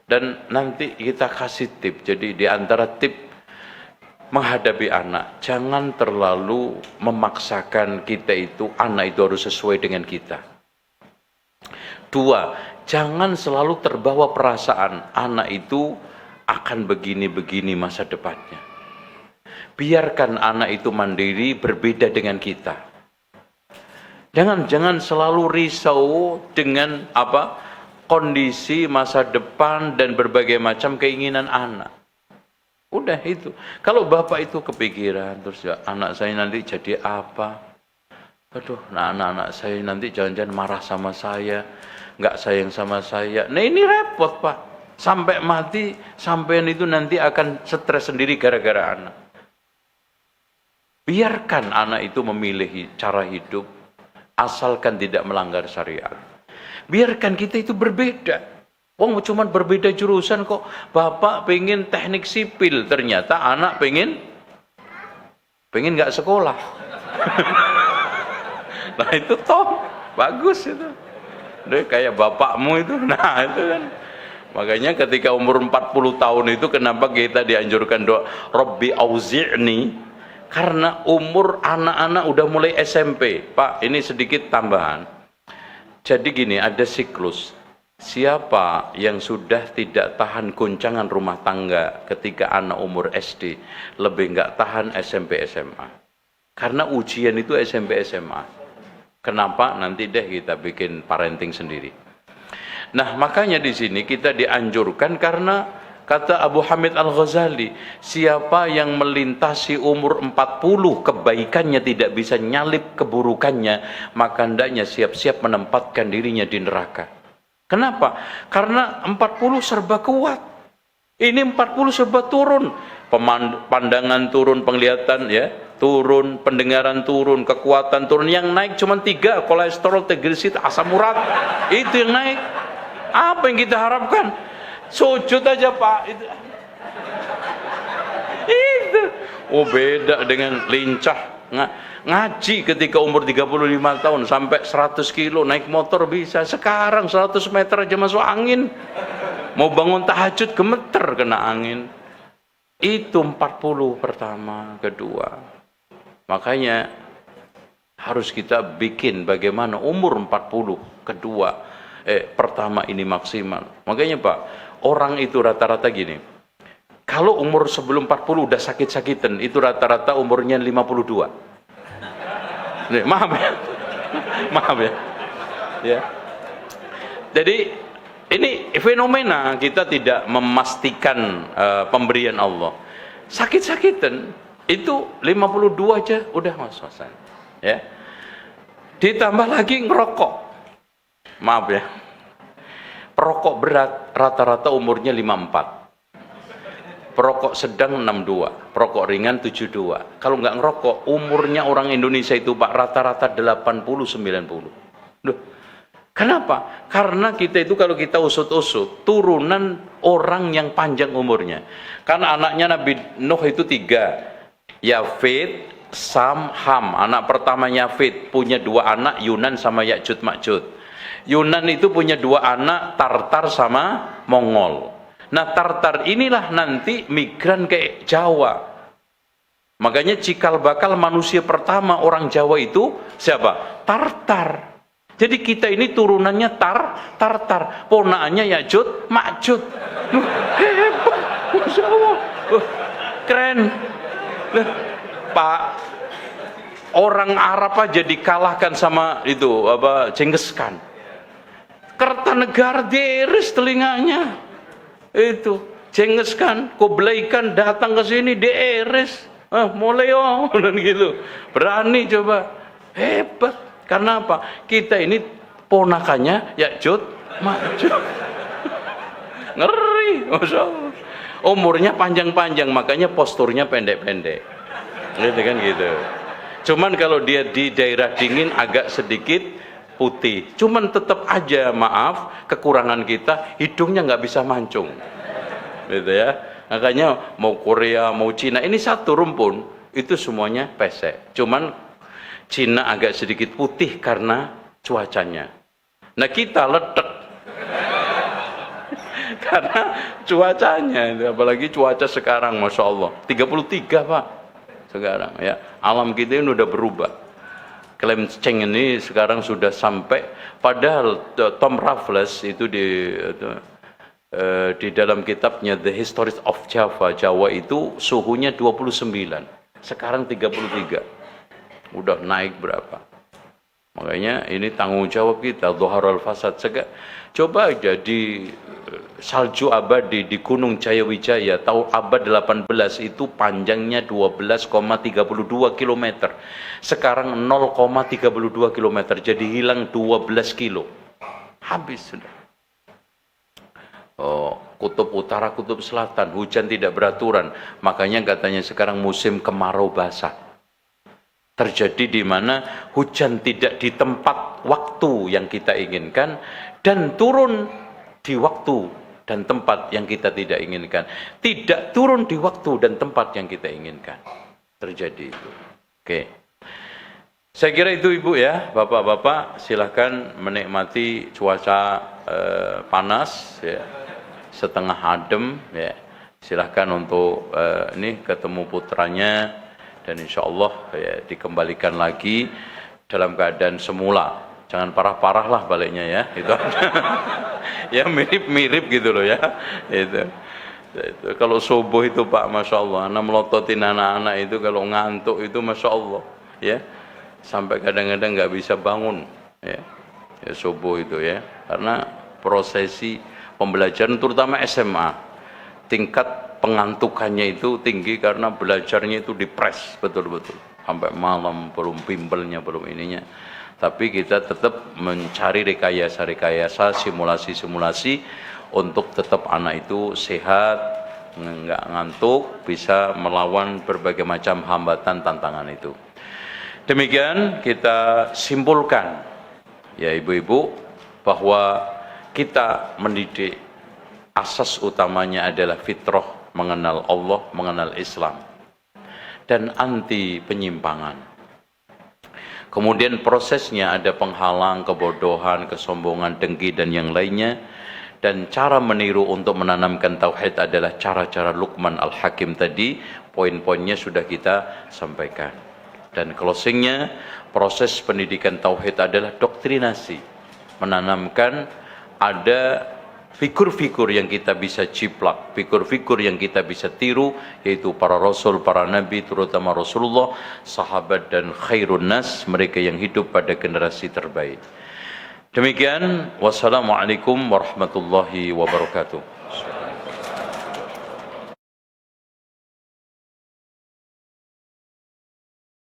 Speaker 1: Dan nanti kita kasih tip. Jadi di antara tip menghadapi anak, jangan terlalu memaksakan kita itu, anak itu harus sesuai dengan kita. Dua, jangan selalu terbawa perasaan anak itu akan begini-begini masa depannya. Biarkan anak itu mandiri, berbeda dengan kita. Jangan selalu risau dengan kondisi masa depan dan berbagai macam keinginan anak. Udah itu. Kalau bapak itu kepikiran terus ya, anak saya nanti jadi apa? Aduh, nah anak-anak saya nanti jangan-jangan marah sama saya, nggak sayang sama saya. Nah ini repot, Pak. Sampai mati, sampean itu nanti akan stres sendiri gara-gara anak. Biarkan anak itu memilih cara hidup, asalkan tidak melanggar syariat. Biarkan kita itu berbeda. Wong cuma berbeda jurusan kok. Bapak pengen teknik sipil, ternyata anak pengen nggak sekolah. Nah itu toh bagus itu. Deh kayak bapakmu itu. Nah itu kan. Makanya ketika umur 40 tahun itu kenapa kita dianjurkan doa Rabbi auzi'ni? Karena umur anak-anak udah mulai SMP. Pak, ini sedikit tambahan. Jadi gini, ada siklus. Siapa yang sudah tidak tahan goncangan rumah tangga ketika anak umur SD, lebih nggak tahan SMP SMA. Karena ujian itu SMP SMA. Kenapa? Nanti deh kita bikin parenting sendiri. Nah, makanya di sini kita dianjurkan karena kata Abu Hamid Al-Ghazali, siapa yang melintasi umur 40 kebaikannya tidak bisa nyalip keburukannya, maka hendaknya siap-siap menempatkan dirinya di neraka. Kenapa? Karena 40 serba kuat. Ini 40 serba turun. Pandangan turun, penglihatan ya turun, pendengaran turun, kekuatan turun. Yang naik cuma 3, kolesterol, triglycerid, asam urat. Itu yang naik. Apa yang kita harapkan? Sujud aja, Pak. Itu. Oh, beda dengan lincah. Ngaji ketika umur 35 tahun sampai 100 kilo naik motor bisa. Sekarang 100 meter aja masuk angin. Mau bangun tahajud gemeter kena angin. Itu 40 pertama. Kedua, makanya harus kita bikin bagaimana umur 40 kedua pertama ini maksimal. Makanya Pak, orang itu rata-rata gini, kalau umur sebelum 40 udah sakit-sakitan, itu rata-rata umurnya 52. Maaf ya. Maaf ya. Ya. Jadi ini fenomena, kita tidak memastikan pemberian Allah. Sakit-sakitan itu 52 aja udah ngos-ngosan. Ya. Ditambah lagi ngerokok. Maaf ya. Perokok berat rata-rata umurnya 54. Perokok sedang 62, perokok ringan 72. Kalau nggak ngerokok, umurnya orang Indonesia itu Pak rata-rata 80-90. Duh, kenapa? Karena kita itu kalau kita usut-usut, turunan orang yang panjang umurnya. Karena anaknya Nabi Nuh itu 3, Yafid, Sam, Ham. Anak pertama Yafid punya 2 anak, Yunan sama Ya'jud Ma'jud. Yunan itu punya 2 anak, Tartar sama Mongol. Nah, Tartar inilah nanti migran ke Jawa. Makanya cikal bakal manusia pertama orang Jawa itu siapa? Tartar. Jadi kita ini turunannya Tartar. Ponaannya Ya'jud Ma'jud. Hebat. Masya Allah. Keren. Pak, orang Arab aja dikalahkan sama itu apa Genghis Khan. Kertanegara deres telinganya. Itu Genghis Khan, Kublai Khan datang ke sini deres. Mulai dan gitu. Berani coba. Hebat. Karena apa? Kita ini ponakannya Ya'juj Ma'juj. Ngeri, Masya Allah. Umurnya panjang-panjang, makanya posturnya pendek-pendek. Gitu kan gitu. Cuman kalau dia di daerah dingin agak sedikit putih. Cuman tetap aja maaf, kekurangan kita hidungnya nggak bisa mancung. Gitu ya. Makanya mau Korea, mau Cina, ini satu rumpun, itu semuanya pesek. Cuman Cina agak sedikit putih karena cuacanya. Nah kita letek karena cuacanya, apalagi cuaca sekarang, Masya Allah 33 Pak sekarang ya, alam kita ini udah berubah. Climate change ini sekarang sudah sampai, padahal Tom Raffles itu di dalam kitabnya The History of Java, Jawa itu suhunya 29, sekarang 33, udah naik berapa. Makanya ini tanggung jawab kita, Dhuharul Fasad. Coba aja di salju abadi di Gunung Jayawijaya tahun abad 18 itu panjangnya 12,32 km. Sekarang 0,32 km, jadi hilang 12 kilo. Habis sudah. Kutub utara, kutub selatan, hujan tidak beraturan. Makanya katanya sekarang musim kemarau basah. Terjadi di mana hujan tidak di tempat waktu yang kita inginkan dan turun di waktu dan tempat yang kita tidak inginkan. Tidak turun di waktu dan tempat yang kita inginkan. Terjadi itu. Oke. Saya kira itu Ibu ya, Bapak-bapak silahkan menikmati cuaca panas ya. Setengah adem ya, silahkan untuk ini ketemu putranya dan insya Allah ya, dikembalikan lagi dalam keadaan semula, jangan parah-parah lah baliknya ya, itu ya mirip-mirip gitu loh ya, itu kalau subuh itu Pak, Masya Allah, anak melototin anak-anak itu kalau ngantuk itu Masya Allah ya, sampai kadang-kadang nggak bisa bangun ya, subuh itu ya, karena prosesi pembelajaran terutama SMA tingkat pengantukannya itu tinggi karena belajarnya itu dipres betul-betul sampai malam, belum bimbelnya, belum ininya, tapi kita tetap mencari rekayasa-rekayasa, simulasi-simulasi untuk tetap anak itu sehat, nggak ngantuk, bisa melawan berbagai macam hambatan, tantangan itu. Demikian kita simpulkan ya ibu-ibu bahwa kita mendidik, asas utamanya adalah fitrah, mengenal Allah, mengenal Islam, dan anti penyimpangan. Kemudian prosesnya ada penghalang, kebodohan, kesombongan, dengki, dan yang lainnya. Dan cara meniru untuk menanamkan tauhid adalah cara-cara Luqman Al-Hakim tadi, poin-poinnya sudah kita sampaikan. Dan closingnya, proses pendidikan tauhid adalah doktrinasi, menanamkan ada figur-figur yang kita bisa ciplak, figur-figur yang kita bisa tiru, yaitu para rasul, para nabi, terutama Rasulullah, sahabat, dan khairun nas, mereka yang hidup pada generasi terbaik. Demikian, wassalamualaikum warahmatullahi wabarakatuh.